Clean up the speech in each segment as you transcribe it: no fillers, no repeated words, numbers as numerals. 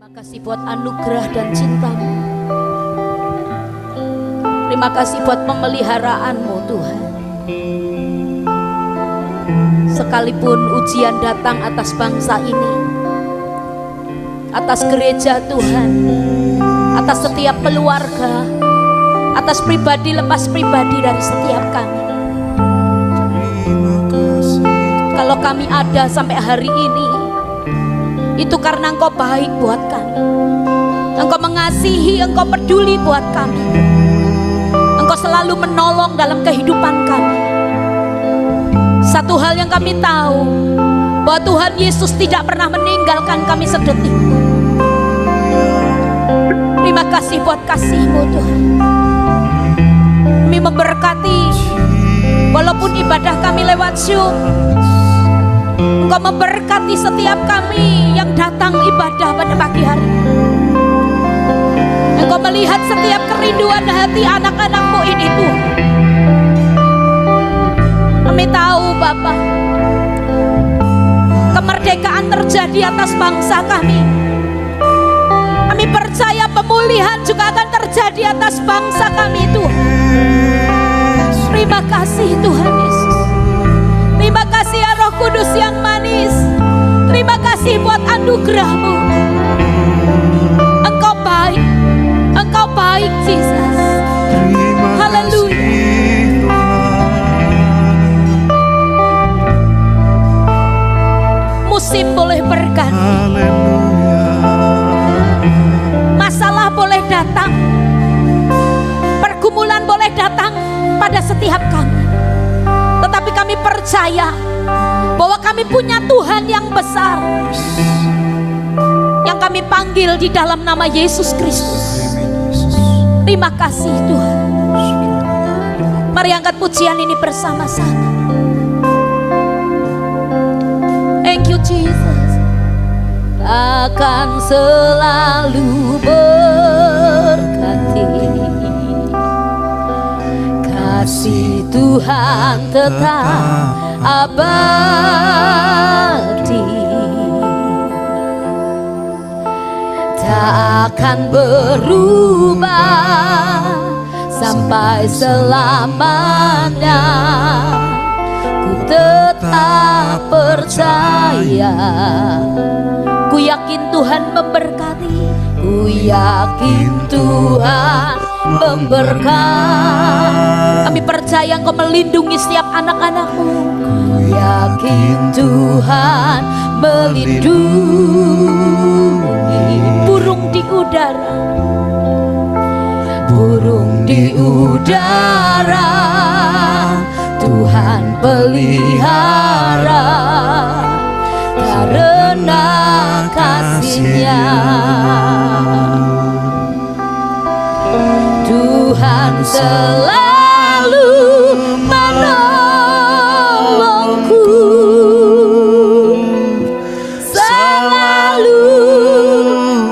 Terima kasih buat anugerah dan cinta-Mu. Terima kasih buat pemeliharaanmu Tuhan. Sekalipun ujian datang atas bangsa ini, atas gereja Tuhan, atas setiap keluarga, atas pribadi lepas pribadi dari setiap kami. Kalau kami ada sampai hari ini, itu karena Engkau baik buat kami. Engkau mengasihi, Engkau peduli buat kami. Engkau selalu menolong dalam kehidupan kami. Satu hal yang kami tahu, bahwa Tuhan Yesus tidak pernah meninggalkan kami sedetik. Terima kasih buat kasih-Mu Tuhan. Kami memberkati, walaupun ibadah kami lewat Zoom, Engkau memberkati setiap kami yang datang ibadah pada pagi hari. Engkau melihat setiap kerinduan hati anak-anak-Mu ini Tuhan. Kami tahu Bapa, kemerdekaan terjadi atas bangsa kami. Kami percaya pemulihan juga akan terjadi atas bangsa kami Tuhan. Terima kasih Tuhan Yesus. Terima kasih ya Roh Kudus yang manis. Terima kasih buat anugerah-Mu. Engkau baik. Engkau baik Jesus. Haleluya. Musim boleh berganti. Masalah boleh datang. Pergumulan boleh datang pada setiap kami. Tetapi kami percaya bahwa kami punya Tuhan yang besar, yang kami panggil di dalam nama Yesus Kristus. Terima kasih Tuhan. Mari angkat pujian ini bersama-sama. Thank you Jesus. Akan selalu berkati, kasih Tuhan tetap abadi, tak akan berubah sampai selamanya. Ku tetap percaya, ku yakin Tuhan memberkati, ku yakin Tuhan memberkati. Kami percaya Engkau melindungi setiap anak-anak-Mu. Ku yakin Tuhan melindungi burung di udara, burung di udara. Tuhan pelihara karena kasih-Nya. Tuhan selalu menolongku, selalu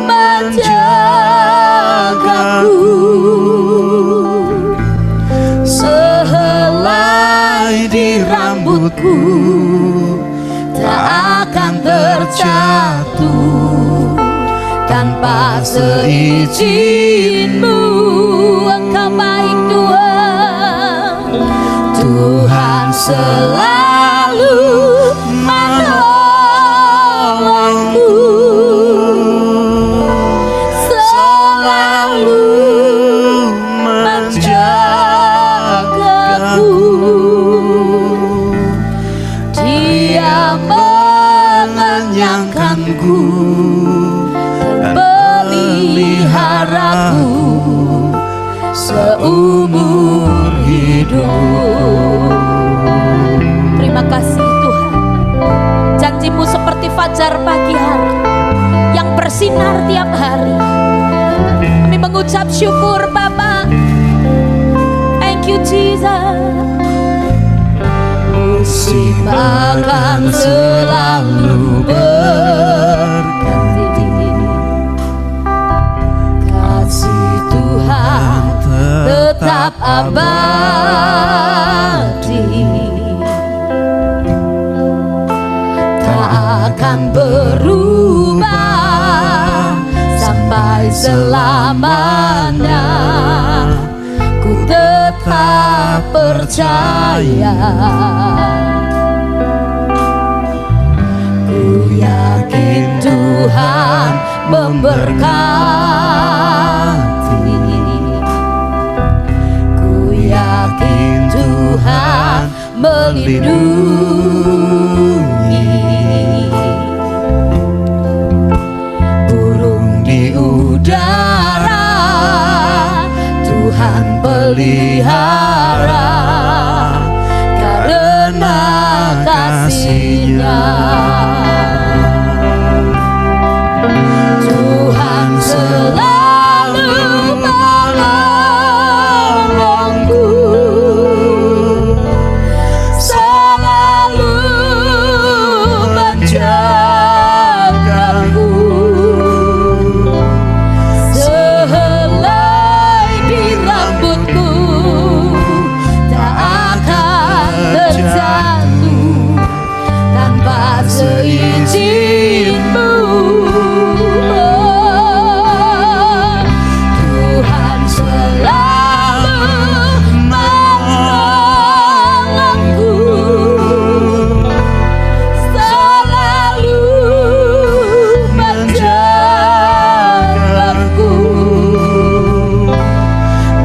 menjagaku. Sehelai di rambutku tak akan terjatuh tanpa seizin-Mu. Engkau baik Tuhan. Tuhan selalu menolongku, selalu menjagaku. Dia mengenyangkanku dan peliharaku seumur hidup. Terima kasih Tuhan. Janji-Mu seperti fajar pagi hari yang bersinar tiap hari. Kami mengucap syukur Bapa. Thank you Jesus. Musim akan selalu berganti, kasih Tuhan tetap abadi, tak akan berubah selamanya. Ku tetap percaya, ku yakin Tuhan memberkati, ku yakin Tuhan melindungi. Burung di udara Tuhan pelihara karena kasih-Nya. Tuhan selalu menolongku, selalu menjagaku. Sehelai di rambutku tak akan terjatuh tanpa seizin-Mu. Tuhan selalu menolongku, selalu menjagaku.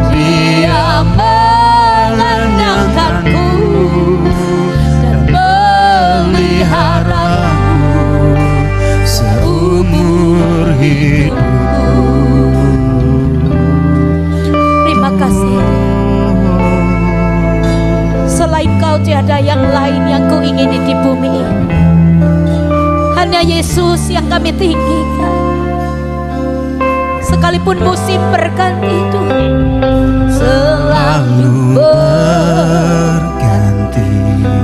Dia mengenyangkanku dan meliharaku seumur hidupku. Terima kasih. Selain Kau tiada yang lain yang ku ingini di bumi ini. Hanya Yesus yang kami tinggikan. Sekalipun musim berganti Tuhan selalu berganti,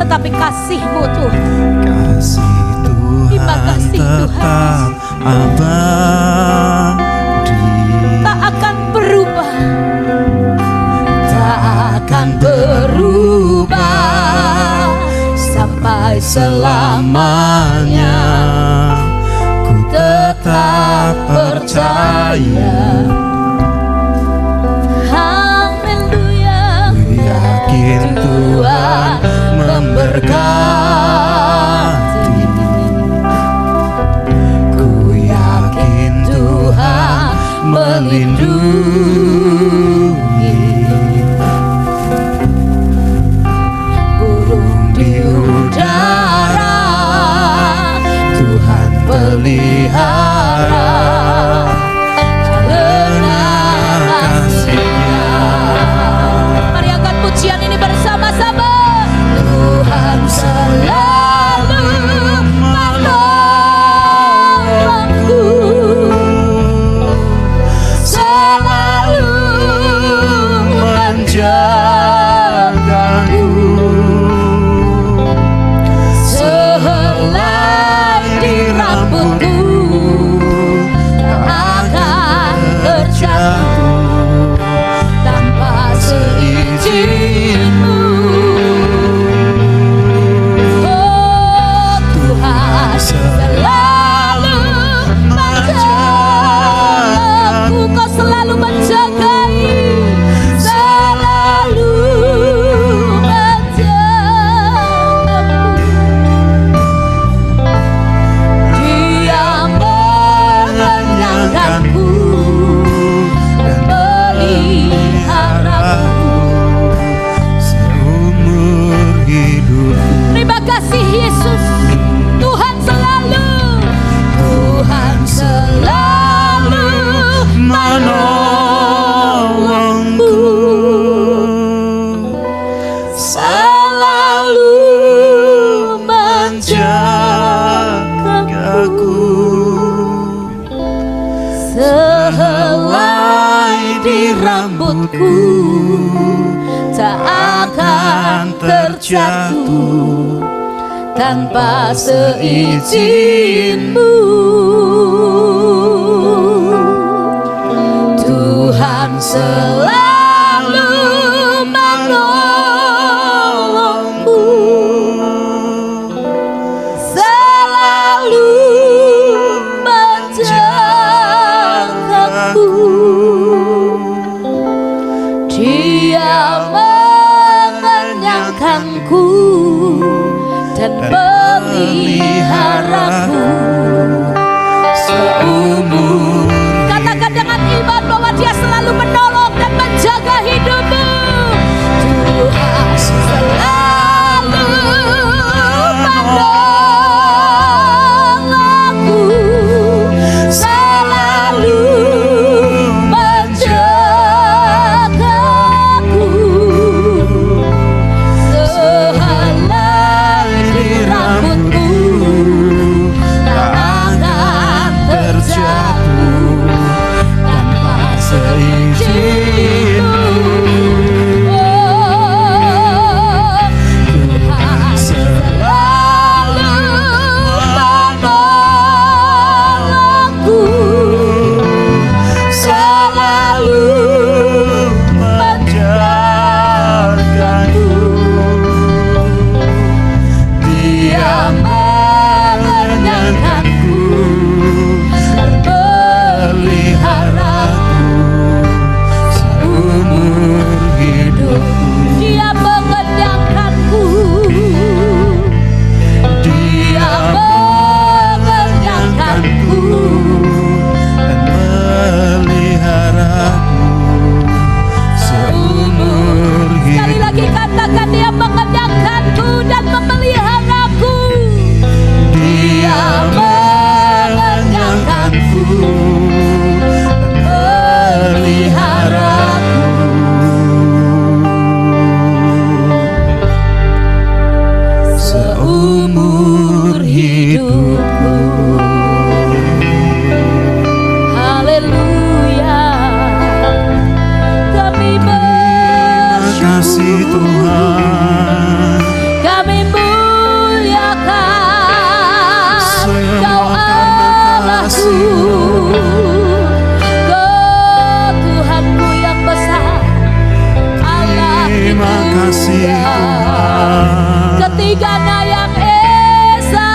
tetapi kasih-Mu Tuhan, kasih terima Tuhan kasih tetap abadi, tak akan berubah, tak akan berubah sampai selamanya. Ku tetap percaya. Haleluya. ku yakin Tuhan memberkati, ku yakin Tuhan melindungi. Burung di udara Tuhan pelihara karena kasih-Nya. Mari angkat pujian ini bersama-sama. Tuhan selalu menolongku, selalu menjagaku. Sehelai di rambutku tak akan terjatuh tanpa seizin-Mu. Oh Tuhan selalu menjagaku, Kau selalu menjagai, selalu menjagaku. Dia mengenyangkanku dan meliharaku seumur hidup. Terima kasih Yesus. Tuhan selalu menolongku, selalu menjagaku. Sehelai di rambutku tak akan terjatuh tanpa seizin-Mu. Tuhan selalu menolongku, selalu menjagaku. Dia mengenyangkanku dan peliharaku seumur. Katakan dengan iman bahwa Dia selalu menolong dan menjaga hidupmu. Tuhan selalu menolong aku, selalu menjagaku. Sehelai rambutku tak akan terjatuh tanpa seizin. Ketiganya yang esa,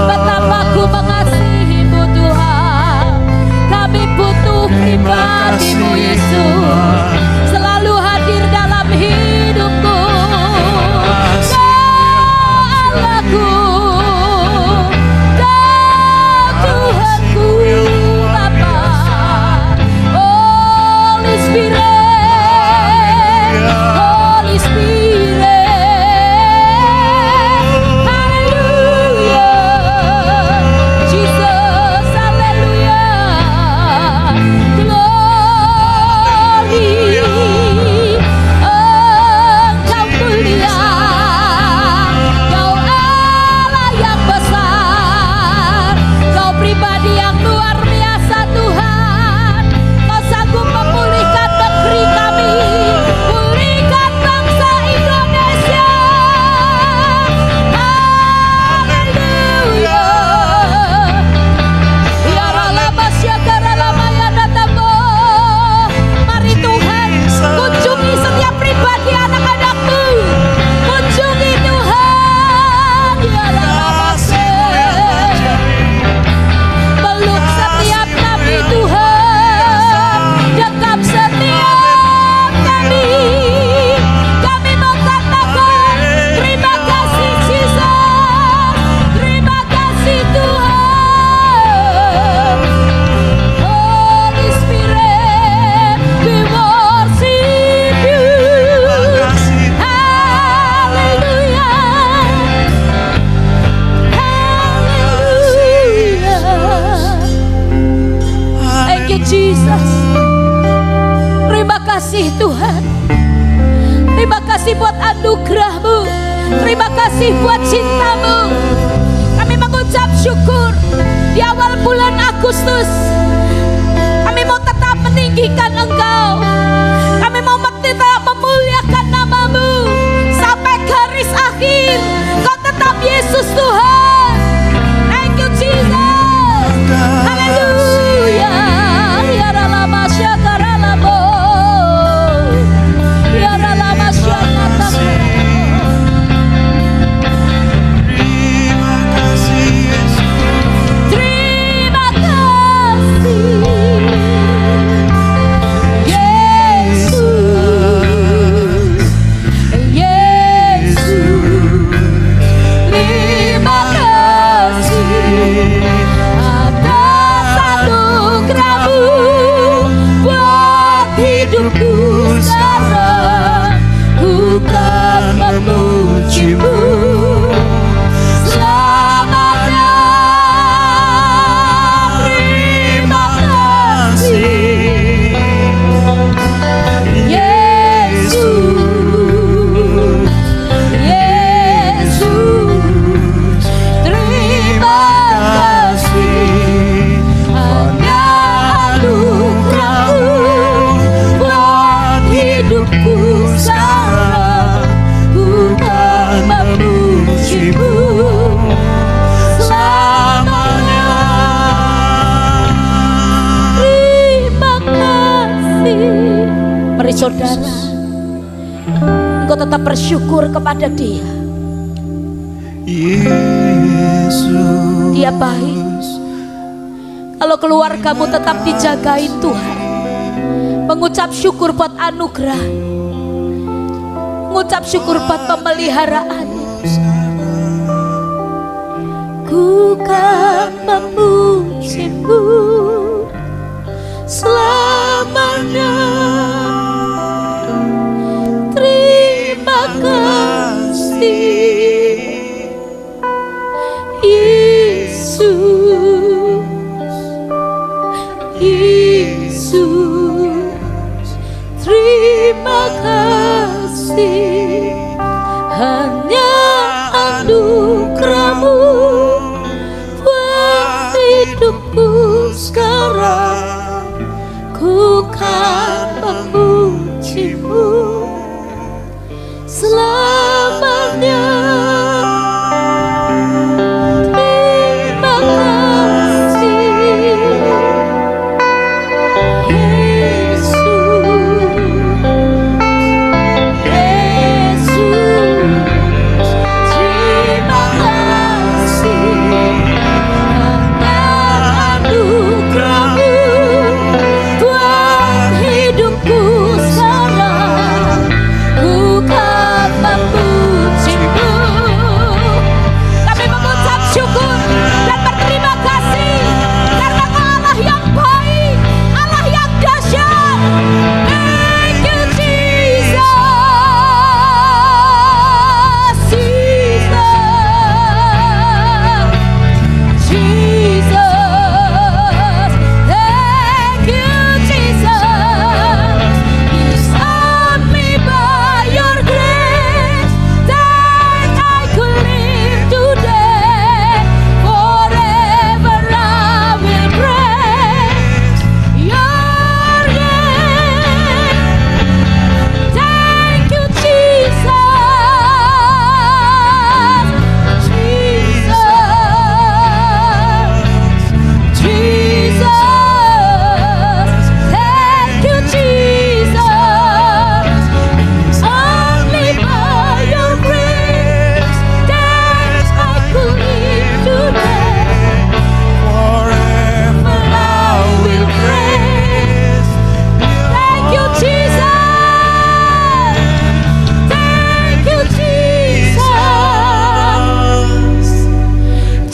betapa ku mengasihimu Tuhan. Kami butuh pribadi-Mu Yesus, selalu hadir dalam hidupku. Allahku, Tuhanku, Bapa. Holy Spirit, Holy Spirit, Hallelujah, Jesus, Hallelujah, glory, Engkau mulia, Kau Allah yang besar, Kau pribadi yang luar biasa Tuhan. Kau sanggup memulihkan negeri kami, pulihkan bangsa Indonesia. Haleluya. Ya Ralama Syakara Lamaya Datamo. Mari Tuhan kunjungi setiap pribadi anak-anak-Mu. Kunjungi Tuhan. Ya Ralama Syakara. Peluk setiap kami Tuhan, dekap setiap kami. Kami mau katakan terima kasih Jesus, terima kasih Tuhan. Holy Spirit, we worship you. Hallelujah, hallelujah. Thank you Jesus. Terima kasih Tuhan. Terima kasih buat anugerah-Mu. Terima kasih buat cinta-Mu. Kami mengucap syukur di awal bulan Agustus. Kami mau tetap meninggikan Engkau. Kami mau tetap memuliakan nama-Mu sampai garis akhir. Kau tetap Yesus Tuhan. Thank you Jesus. Haleluya. Ya Ralama Syakara Lamo. Ya Ralama Syakara Lamo. Terima kasih Yesus. Terima kasih kan memujimu. Selamanya terima kasih Yesus, Yesus, terima kasih. Hanya anugerah-Mu buat hidupku sekarang. Ku kan memujimu selamanya. Terima kasih. Mari saudara, engkau tetap bersyukur kepada Dia. Yesus. Dia baik. Kalau keluargamu tetap dijagain Tuhan, mengucap syukur buat anugerah, mengucap syukur buat pemeliharaan. Ku kan memujimu selamanya. Terima kasih Yesus, Yesus, terima kasih. Hanya anugerah-Mu buat hidupku sekarang. Ku kan memujimu selamanya. Terima kasih Yesus, Yesus, terima kasih. Hanya anugerah-Mu buat hidupku sekarang. Ku kan memujimu. Kami mengucap syukur dan berterima kasih karena Kau Allah yang baik, Allah yang dahsyat. Thank you Jesus, Jesus, Jesus. Thank you Jesus. It's only by Your grace that I could live today. Forever I will praise Your name. Thank you Jesus, Jesus, Jesus. Thank you Jesus. It's only by Your grace that I could live today. Forever I will praise. Thank you Jesus. Thank you Jesus.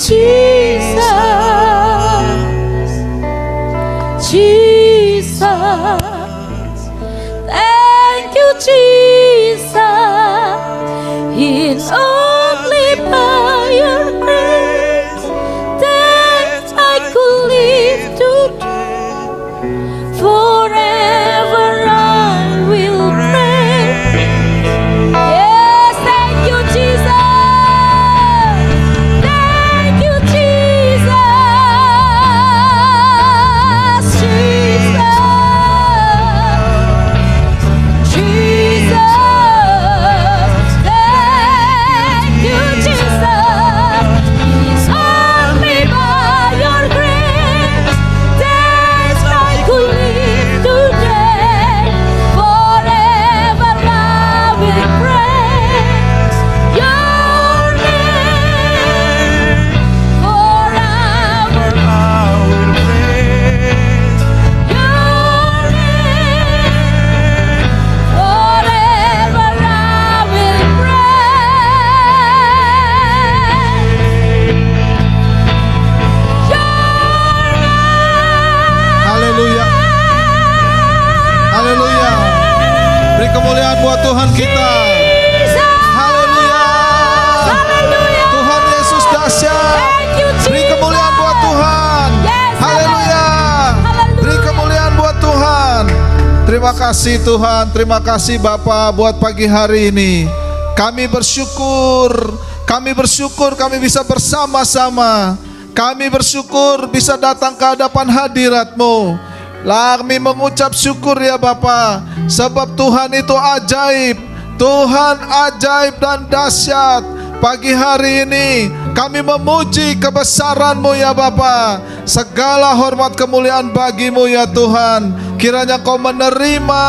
Jesus, Jesus. Thank you Jesus. It's only by Your grace that I could live today. Forever I will praise. Yes, thank you Jesus. Thank you Jesus. Jesus, Jesus. Thank you Jesus. It's only by Your grace that I could live today. Forever I will praise Your name. Forever I will praise. Your name. Forever I will praise Your name. Haleluya. Haleluya. Beri kemuliaan buat Tuhan kita. dahsyat. Thank you, Beri Jesus. kemuliaan buat Tuhan. Yes, Haleluya. Haleluya. Beri kemuliaan buat Tuhan. Terima kasih Tuhan. Terima kasih Bapa buat pagi hari ini. Kami bersyukur. Kami bersyukur kami bisa bersama-sama. Kami bersyukur bisa datang ke hadapan hadirat-Mu. Kami mengucap syukur ya Bapa, sebab Tuhan itu ajaib. Tuhan ajaib dan dahsyat. Pagi hari ini kami memuji kebesaran-Mu ya Bapa. Segala hormat kemuliaan bagi-Mu ya Tuhan. Kiranya Kau menerima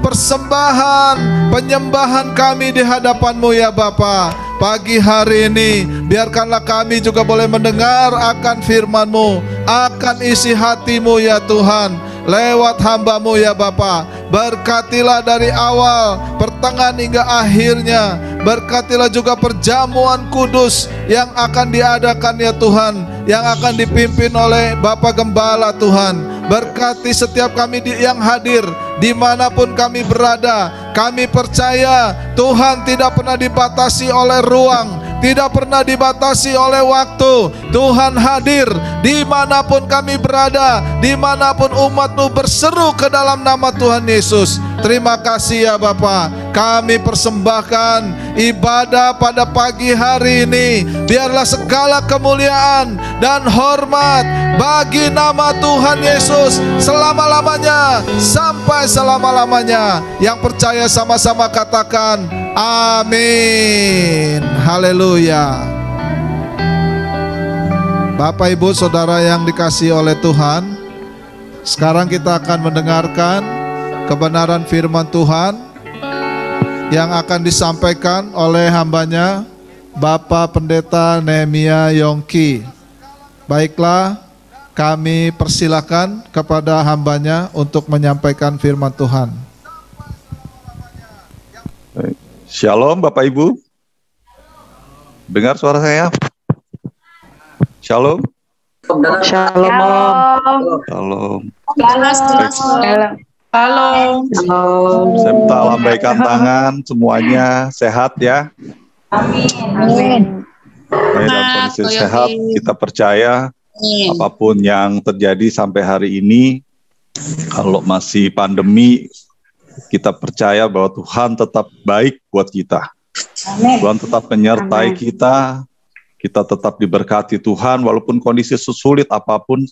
persembahan penyembahan kami di hadapan-Mu ya Bapa. Pagi hari ini biarkanlah kami juga boleh mendengar akan firman-Mu, akan isi hati-Mu ya Tuhan, lewat hamba-Mu ya Bapa. Berkatilah dari awal, pertengahan hingga akhirnya. Berkatilah juga perjamuan kudus yang akan diadakan ya Tuhan, yang akan dipimpin oleh Bapak Gembala Tuhan. Berkati setiap kami yang hadir dimanapun kami berada. Kami percaya Tuhan tidak pernah dibatasi oleh ruang, tidak pernah dibatasi oleh waktu. Tuhan hadir dimanapun kami berada, dimanapun umat-Mu berseru ke dalam nama Tuhan Yesus. Terima kasih ya Bapa. Kami persembahkan ibadah pada pagi hari ini. Biarlah segala kemuliaan dan hormat bagi nama Tuhan Yesus selama-lamanya sampai selama-lamanya. Yang percaya sama-sama katakan amin. Haleluya. Bapak Ibu Saudara yang dikasihi oleh Tuhan, sekarang kita akan mendengarkan kebenaran firman Tuhan yang akan disampaikan oleh hambanya Bapak Pendeta Nehemia Yongki. Baiklah, kami persilakan kepada hambanya untuk menyampaikan firman Tuhan. Shalom Bapak Ibu. Dengar suara saya? Shalom. Shalom. Shalom. Halo. Saya minta lambaikan tangan semuanya sehat ya. Amin. Dalam kondisi sehat, kita percaya apapun yang terjadi sampai hari ini, kalau masih pandemi, kita percaya bahwa Tuhan tetap baik buat kita. Tuhan tetap menyertai kita tetap diberkati Tuhan walaupun kondisi sesulit apapun.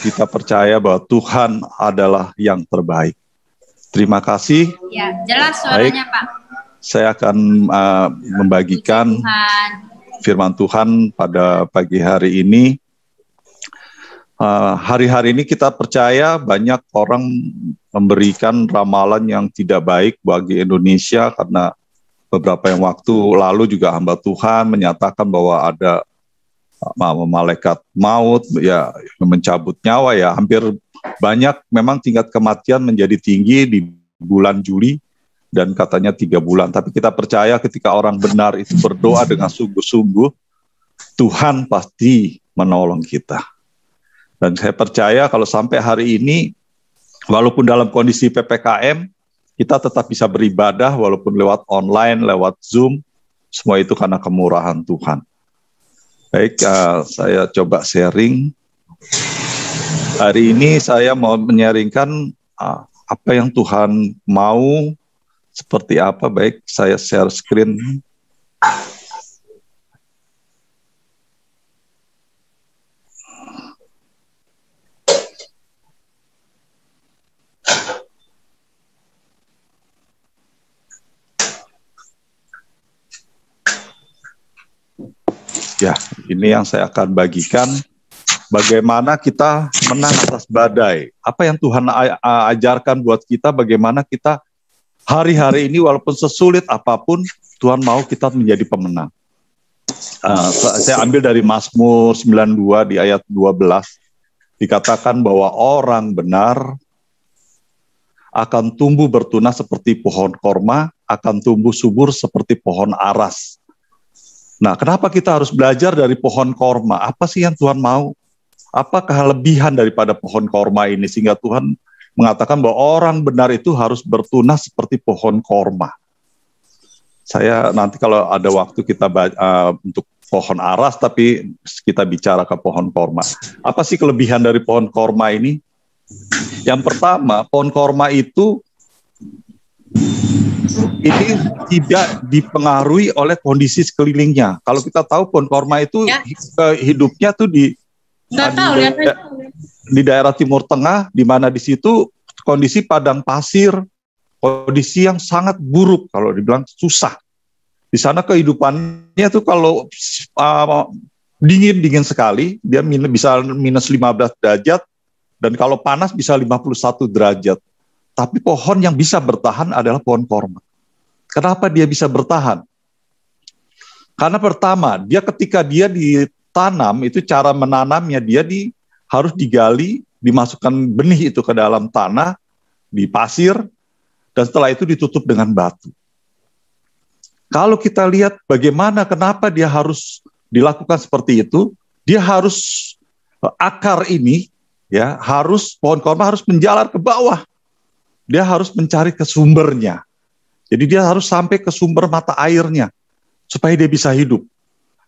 Kita percaya bahwa Tuhan adalah yang terbaik. Terima kasih. Ya, jelas suaranya, Baik. Pak. Saya akan membagikan firman Tuhan pada pagi hari ini. Hari-hari ini kita percaya banyak orang memberikan ramalan yang tidak baik bagi Indonesia, karena beberapa yang waktu lalu juga hamba Tuhan menyatakan bahwa ada malaikat maut ya mencabut nyawa ya. Hampir banyak memang tingkat kematian menjadi tinggi di bulan Juli dan katanya 3 bulan. Tapi kita percaya ketika orang benar itu berdoa dengan sungguh-sungguh, Tuhan pasti menolong kita. Dan saya percaya kalau sampai hari ini, walaupun dalam kondisi PPKM, kita tetap bisa beribadah walaupun lewat online, lewat Zoom, semua itu karena kemurahan Tuhan. Baik, saya coba sharing. Hari ini saya mau menyaringkan apa yang Tuhan mau, seperti apa. Baik, saya share screen. Ya, ini yang saya akan bagikan. Bagaimana kita menang atas badai. Apa yang Tuhan ajarkan buat kita, bagaimana kita hari-hari ini walaupun sesulit apapun, Tuhan mau kita menjadi pemenang. Saya ambil dari Mazmur 92 di ayat 12. Dikatakan bahwa orang benar akan tumbuh bertunas seperti pohon korma, akan tumbuh subur seperti pohon aras. Nah, kenapa kita harus belajar dari pohon korma? Apa sih yang Tuhan mau? Apa kelebihan daripada pohon korma ini sehingga Tuhan mengatakan bahwa orang benar itu harus bertunas seperti pohon korma? Saya nanti kalau ada waktu kita untuk pohon aras, tapi kita bicara ke pohon korma. Apa sih kelebihan dari pohon korma ini? Yang pertama, pohon korma itu ini tidak dipengaruhi oleh kondisi sekelilingnya. Kalau kita tahu pohon korma itu hidupnya tuh di daerah Timur Tengah, di mana di situ kondisi padang pasir, kondisi yang sangat buruk, kalau dibilang susah. Di sana kehidupannya tuh kalau dingin sekali, dia bisa minus 15 derajat, dan kalau panas bisa 51 derajat. Tapi pohon yang bisa bertahan adalah pohon korma. Kenapa dia bisa bertahan? Karena pertama, dia ketika dia ditanam, itu cara menanamnya, dia harus digali, dimasukkan benih itu ke dalam tanah, di pasir, dan setelah itu ditutup dengan batu. Kalau kita lihat bagaimana, kenapa dia harus dilakukan seperti itu, dia harus, akar ini, ya pohon korma harus menjalar ke bawah. Dia harus mencari ke sumbernya. Jadi dia harus sampai ke sumber mata airnya supaya dia bisa hidup.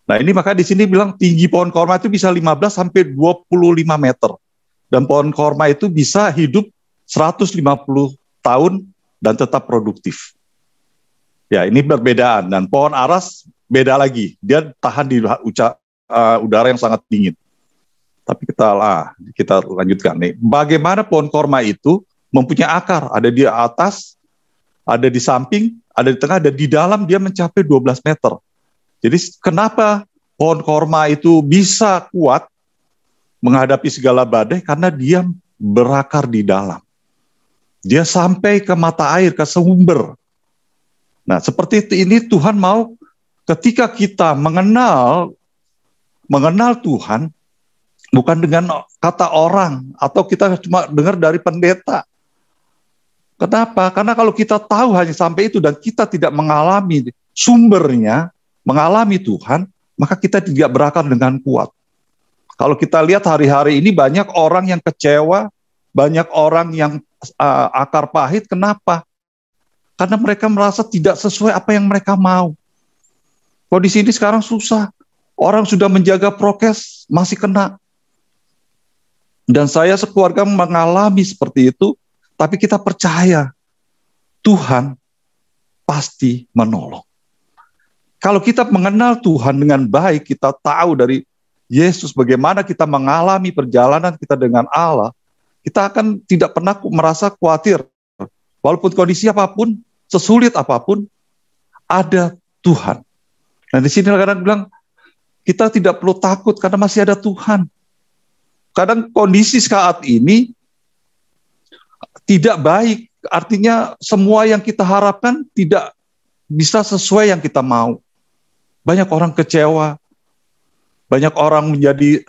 Nah, ini maka di sini bilang tinggi pohon korma itu bisa 15 sampai 25 meter. Dan pohon korma itu bisa hidup 150 tahun dan tetap produktif. Ya, ini perbedaan. Dan pohon aras beda lagi. Dia tahan di udara yang sangat dingin. Tapi kita lanjutkan nih. Bagaimana pohon korma itu mempunyai akar, ada di atas, ada di samping, ada di tengah, dan di dalam dia mencapai 12 meter. Jadi kenapa pohon korma itu bisa kuat menghadapi segala badai? Karena dia berakar di dalam. Dia sampai ke mata air, ke sumber. Nah, seperti ini Tuhan mau ketika kita mengenal Tuhan, bukan dengan kata orang, atau kita cuma dengar dari pendeta. Kenapa? Karena kalau kita tahu hanya sampai itu dan kita tidak mengalami sumbernya, mengalami Tuhan, maka kita tidak berakar dengan kuat. Kalau kita lihat hari-hari ini banyak orang yang kecewa, banyak orang yang akar pahit. Kenapa? Karena mereka merasa tidak sesuai apa yang mereka mau. Kondisi ini sekarang susah. Orang sudah menjaga prokes, masih kena. Dan saya sekeluarga mengalami seperti itu. Tapi kita percaya Tuhan pasti menolong. Kalau kita mengenal Tuhan dengan baik, kita tahu dari Yesus bagaimana kita mengalami perjalanan kita dengan Allah, kita akan tidak pernah merasa khawatir. Walaupun kondisi apapun, sesulit apapun, ada Tuhan. Nah, di sini kadang bilang, kita tidak perlu takut karena masih ada Tuhan. Kadang kondisi saat ini tidak baik, artinya semua yang kita harapkan tidak bisa sesuai yang kita mau. Banyak orang kecewa, banyak orang menjadi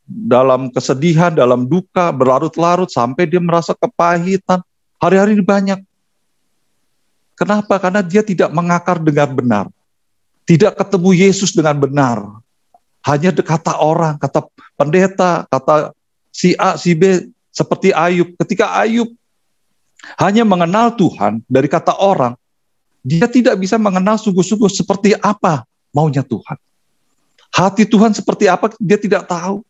dalam kesedihan, dalam duka, berlarut-larut sampai dia merasa kepahitan. Hari-hari ini banyak. Kenapa? Karena dia tidak mengakar dengan benar. Tidak ketemu Yesus dengan benar. Hanya kata orang, kata pendeta, kata si A, si B, seperti Ayub. Ketika Ayub hanya mengenal Tuhan dari kata orang, dia tidak bisa mengenal sungguh-sungguh seperti apa maunya Tuhan. Hati Tuhan seperti apa, dia tidak tahu.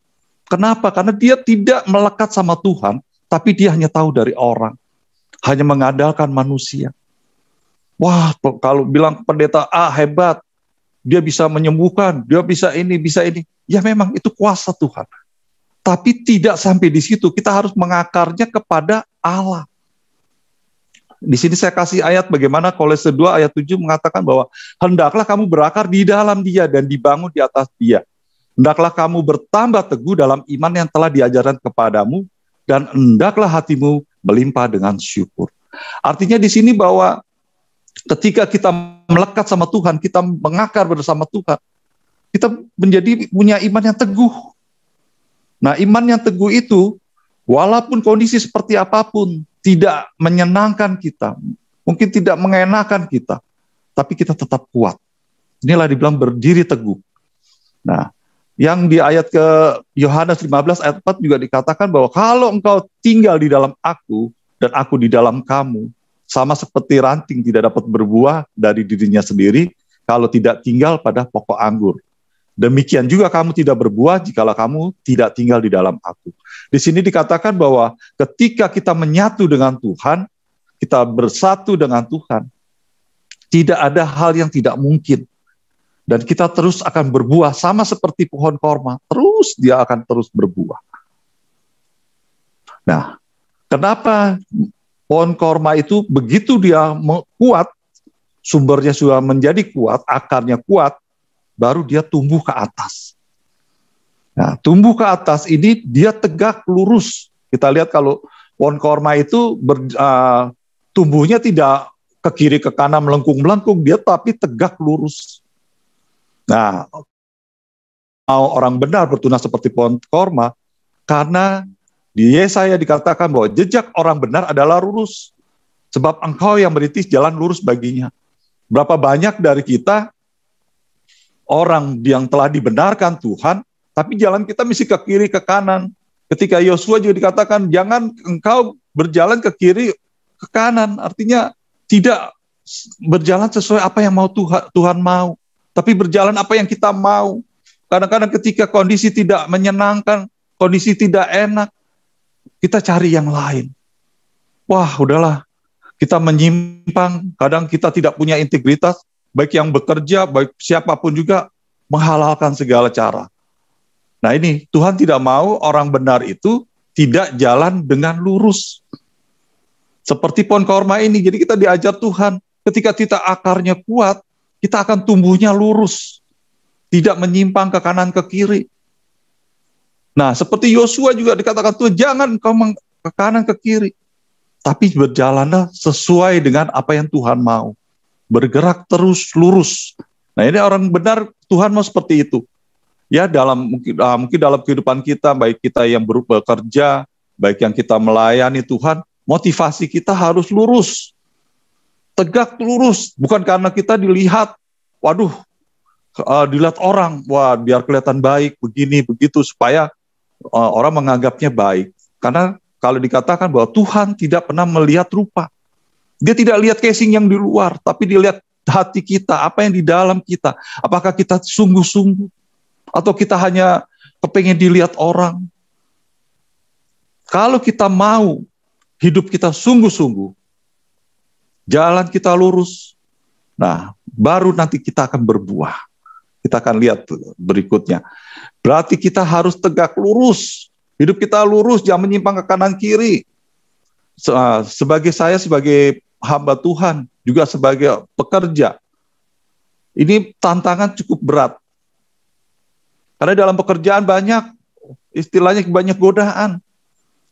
Kenapa? Karena dia tidak melekat sama Tuhan, tapi dia hanya tahu dari orang. Hanya mengandalkan manusia. Wah, kalau bilang pendeta A hebat, dia bisa menyembuhkan, dia bisa ini, bisa ini. Ya memang itu kuasa Tuhan. Tapi tidak sampai di situ, kita harus mengakarnya kepada Allah. Di sini saya kasih ayat bagaimana Kolose 2 ayat 7 mengatakan bahwa hendaklah kamu berakar di dalam Dia dan dibangun di atas Dia. Hendaklah kamu bertambah teguh dalam iman yang telah diajarkan kepadamu dan hendaklah hatimu melimpah dengan syukur. Artinya di sini bahwa ketika kita melekat sama Tuhan, kita mengakar bersama Tuhan, kita menjadi punya iman yang teguh. Nah, iman yang teguh itu walaupun kondisi seperti apapun tidak menyenangkan kita, mungkin tidak mengenakan kita, tapi kita tetap kuat. Inilah dibilang berdiri teguh. Nah, yang di ayat ke Yohanes 15 ayat 4 juga dikatakan bahwa kalau engkau tinggal di dalam aku dan aku di dalam kamu, sama seperti ranting tidak dapat berbuah dari dirinya sendiri kalau tidak tinggal pada pokok anggur. Demikian juga kamu tidak berbuah jikalau kamu tidak tinggal di dalam aku. Di sini dikatakan bahwa ketika kita menyatu dengan Tuhan, kita bersatu dengan Tuhan, tidak ada hal yang tidak mungkin. Dan kita terus akan berbuah sama seperti pohon korma. Terus dia akan terus berbuah. Nah, kenapa pohon korma itu begitu dia kuat, sumbernya sudah menjadi kuat, akarnya kuat, baru dia tumbuh ke atas. Nah, tumbuh ke atas ini dia tegak lurus. Kita lihat kalau pohon korma itu tumbuhnya tidak ke kiri ke kanan melengkung-melengkung, dia tapi tegak lurus. Nah, mau orang benar bertunas seperti pohon korma, karena di Yesaya dikatakan bahwa jejak orang benar adalah lurus, sebab engkau yang merintis jalan lurus baginya. Berapa banyak dari kita orang yang telah dibenarkan Tuhan, tapi jalan kita mesti ke kiri, ke kanan. Ketika Yosua juga dikatakan, jangan engkau berjalan ke kiri, ke kanan. Artinya tidak berjalan sesuai apa yang mau Tuhan mau, tapi berjalan apa yang kita mau. Kadang-kadang ketika kondisi tidak menyenangkan, kondisi tidak enak, kita cari yang lain. Wah, udahlah, kita menyimpang, kadang kita tidak punya integritas, baik yang bekerja, baik siapapun juga menghalalkan segala cara. Nah ini, Tuhan tidak mau orang benar itu tidak jalan dengan lurus. Seperti pohon korma ini, jadi kita diajar Tuhan, ketika kita akarnya kuat, kita akan tumbuhnya lurus. Tidak menyimpang ke kanan ke kiri. Nah seperti Yosua juga dikatakan Tuhan, jangan kau ke kanan ke kiri. Tapi berjalanlah sesuai dengan apa yang Tuhan mau. Bergerak terus lurus. Nah ini orang benar Tuhan mau seperti itu. Ya mungkin dalam kehidupan kita, baik kita yang bekerja, baik yang kita melayani Tuhan, motivasi kita harus lurus. Tegak lurus, bukan karena kita dilihat, dilihat orang, wah biar kelihatan baik, begini, begitu, supaya orang menganggapnya baik. Karena kalau dikatakan bahwa Tuhan tidak pernah melihat rupa. Dia tidak lihat casing yang di luar, tapi dilihat hati kita, apa yang di dalam kita. Apakah kita sungguh-sungguh, atau kita hanya kepengen dilihat orang. Kalau kita mau hidup kita sungguh-sungguh, jalan kita lurus, nah baru nanti kita akan berbuah. Kita akan lihat berikutnya. Berarti kita harus tegak lurus, hidup kita lurus, jangan menyimpang ke kanan kiri. Sebagai hamba Tuhan, juga sebagai pekerja, ini tantangan cukup berat. Karena dalam pekerjaan istilahnya banyak godaan.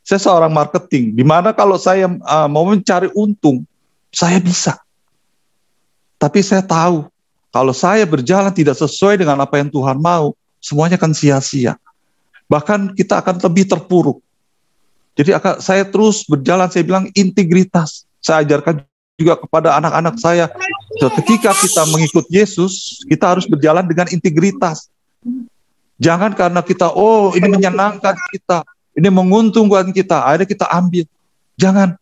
Saya seorang marketing, di mana kalau saya mau mencari untung, saya bisa. Tapi saya tahu, kalau saya berjalan tidak sesuai dengan apa yang Tuhan mau, semuanya akan sia-sia. Bahkan kita akan lebih terpuruk. Jadi saya terus berjalan, saya bilang integritas. Saya ajarkan juga kepada anak-anak saya, ketika kita mengikut Yesus, kita harus berjalan dengan integritas. Jangan karena kita, ini menyenangkan kita, ini menguntungkan kita, akhirnya kita ambil. Jangan.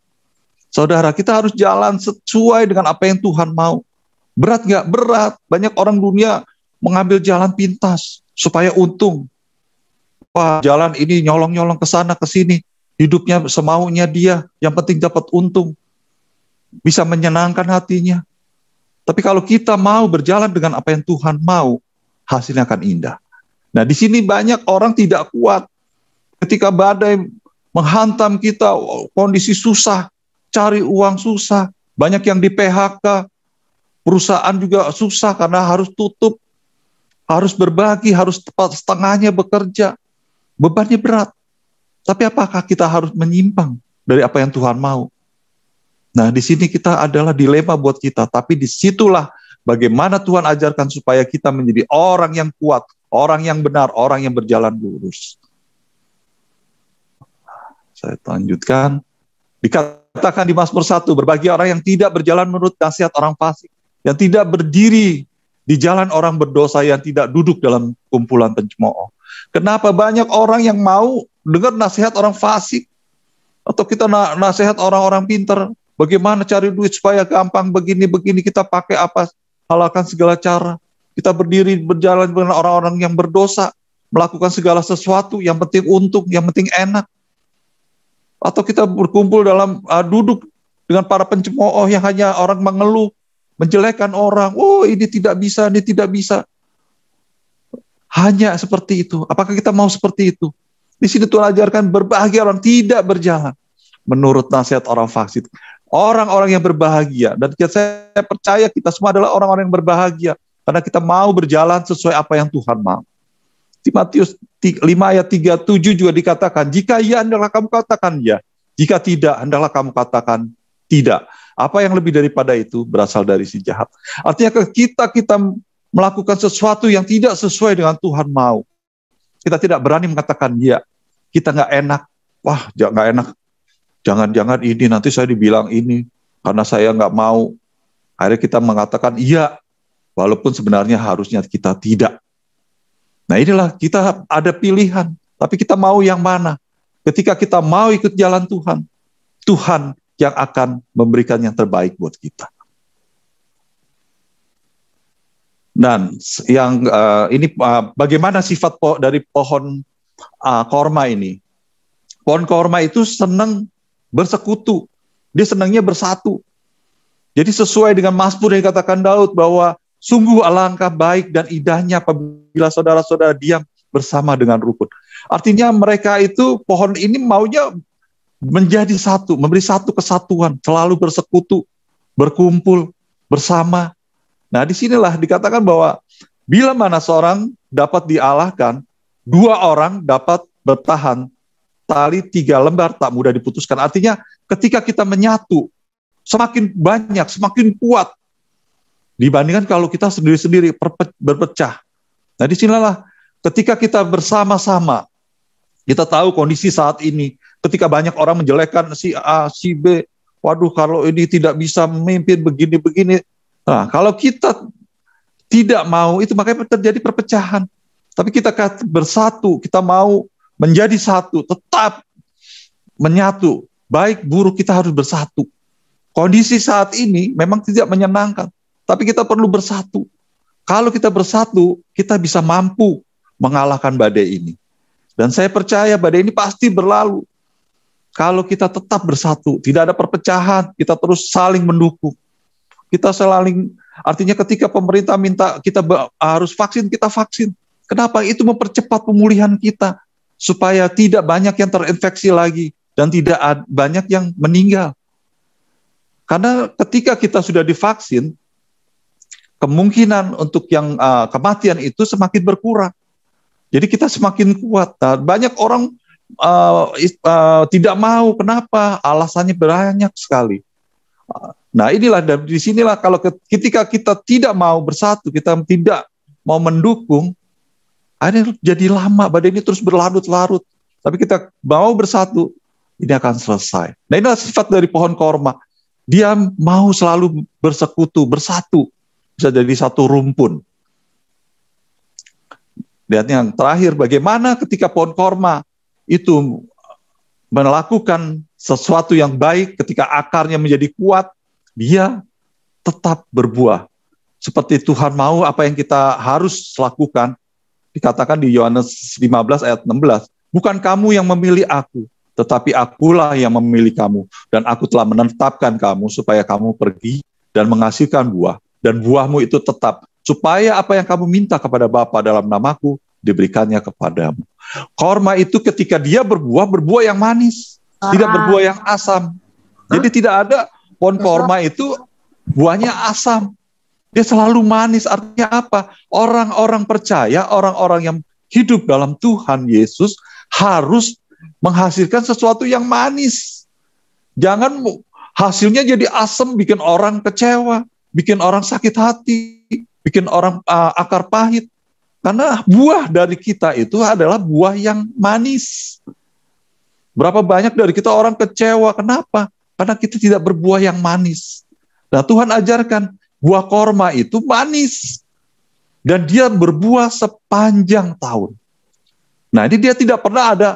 Saudara, kita harus jalan sesuai dengan apa yang Tuhan mau. Berat nggak? Berat. Banyak orang dunia mengambil jalan pintas supaya untung. Wah, jalan ini nyolong-nyolong ke sana, ke sini. Hidupnya semaunya dia, yang penting dapat untung. Bisa menyenangkan hatinya. Tapi kalau kita mau berjalan dengan apa yang Tuhan mau, hasilnya akan indah. Nah, di sini banyak orang tidak kuat. Ketika badai menghantam kita, kondisi susah, cari uang susah, banyak yang di PHK, perusahaan juga susah karena harus tutup, harus berbagi, harus tepat setengahnya bekerja, bebannya berat. Tapi apakah kita harus menyimpang dari apa yang Tuhan mau? Nah, di sini kita adalah dilema buat kita, tapi disitulah bagaimana Tuhan ajarkan supaya kita menjadi orang yang kuat, orang yang benar, orang yang berjalan lurus. Saya lanjutkan. Dikatakan di Mazmur 1, berbagi orang yang tidak berjalan menurut nasihat orang fasik, yang tidak berdiri di jalan orang berdosa, yang tidak duduk dalam kumpulan pencemooh. Kenapa banyak orang yang mau dengar nasihat orang fasik? Atau kita nasihat orang-orang pintar, bagaimana cari duit supaya gampang, begini-begini, kita pakai apa, halalkan segala cara. kita berdiri berjalan dengan orang-orang yang berdosa, melakukan segala sesuatu yang penting untung, yang penting enak. Atau kita berkumpul dalam duduk dengan para pencemooh yang hanya orang mengeluh, menjelekkan orang. Oh, ini tidak bisa, ini tidak bisa. Hanya seperti itu. Apakah kita mau seperti itu? Di sini Tuhan ajarkan berbahagia orang tidak berjalan menurut nasihat orang fasik. Orang-orang yang berbahagia, dan saya percaya kita semua adalah orang-orang yang berbahagia karena kita mau berjalan sesuai apa yang Tuhan mau. Di Matius 5 ayat 37 juga dikatakan, jika ya, hendaklah kamu katakan ya. Jika tidak, hendaklah kamu katakan tidak. Apa yang lebih daripada itu berasal dari si jahat. Artinya kita melakukan sesuatu yang tidak sesuai dengan Tuhan mau. Kita tidak berani mengatakan ya. Kita nggak enak. Wah, nggak enak. Jangan-jangan ini, nanti saya dibilang ini. Karena saya nggak mau. Akhirnya kita mengatakan iya. Walaupun sebenarnya harusnya kita tidak. Nah inilah kita ada pilihan, tapi kita mau yang mana? Ketika kita mau ikut jalan Tuhan, Tuhan yang akan memberikan yang terbaik buat kita. Dan yang ini bagaimana sifat dari pohon korma ini? Pohon korma itu senang bersekutu, dia senangnya bersatu. Jadi sesuai dengan Mazmur yang dikatakan Daud bahwa sungguh alangkah baik dan indahnya apabila saudara-saudara diam bersama dengan rukun. Artinya mereka itu, pohon ini maunya menjadi satu, memberi satu kesatuan, selalu bersekutu, berkumpul, bersama. Nah disinilah dikatakan bahwa bila mana seorang dapat dialahkan, 2 orang dapat bertahan, tali 3 lembar tak mudah diputuskan. Artinya ketika kita menyatu, semakin banyak, semakin kuat, dibandingkan kalau kita sendiri-sendiri berpecah. Nah disinilah ketika kita bersama-sama, kita tahu kondisi saat ini, ketika banyak orang menjelekkan si A, si B, waduh kalau ini tidak bisa memimpin begini-begini. Nah kalau kita tidak mau, itu makanya terjadi perpecahan. Tapi kita bersatu, kita mau menjadi satu, tetap menyatu. Baik buruk kita harus bersatu. Kondisi saat ini memang tidak menyenangkan. Tapi kita perlu bersatu. Kalau kita bersatu, kita bisa mampu mengalahkan badai ini. Dan saya percaya badai ini pasti berlalu. Kalau kita tetap bersatu, tidak ada perpecahan, kita terus saling mendukung. Kita saling, artinya ketika pemerintah minta kita harus vaksin, kita vaksin. Kenapa? Itu mempercepat pemulihan kita. Supaya tidak banyak yang terinfeksi lagi. Dan tidak banyak yang meninggal. Karena ketika kita sudah divaksin, kemungkinan untuk yang kematian itu semakin berkurang. Jadi kita semakin kuat. Nah, banyak orang tidak mau. Kenapa? Alasannya banyak sekali. Nah inilah, dan disinilah kalau ketika kita tidak mau bersatu, kita tidak mau mendukung, akhirnya jadi lama, badai ini terus berlarut-larut. Tapi kita mau bersatu, ini akan selesai. Nah inilah sifat dari pohon korma. Dia mau selalu bersekutu, bersatu. Bisa jadi satu rumpun. Dan yang terakhir, bagaimana ketika pohon korma itu melakukan sesuatu yang baik, ketika akarnya menjadi kuat, dia tetap berbuah. Seperti Tuhan mau apa yang kita harus lakukan, dikatakan di Yohanes 15 ayat 16, bukan kamu yang memilih aku, tetapi akulah yang memilih kamu, dan aku telah menetapkan kamu supaya kamu pergi dan menghasilkan buah. Dan buahmu itu tetap, supaya apa yang kamu minta kepada Bapa dalam namaku, diberikannya kepadamu. Korma itu ketika dia berbuah yang manis, tidak berbuah yang asam. Jadi tidak ada pohon korma itu buahnya asam. Dia selalu manis, artinya apa? Orang-orang percaya, orang-orang yang hidup dalam Tuhan Yesus harus menghasilkan sesuatu yang manis. Jangan hasilnya jadi asam, bikin orang kecewa, bikin orang sakit hati, bikin orang akar pahit. Karena buah dari kita itu adalah buah yang manis. Berapa banyak dari kita orang kecewa, kenapa? Karena kita tidak berbuah yang manis. Nah Tuhan ajarkan, buah korma itu manis. Dan dia berbuah sepanjang tahun. Nah ini dia tidak pernah ada,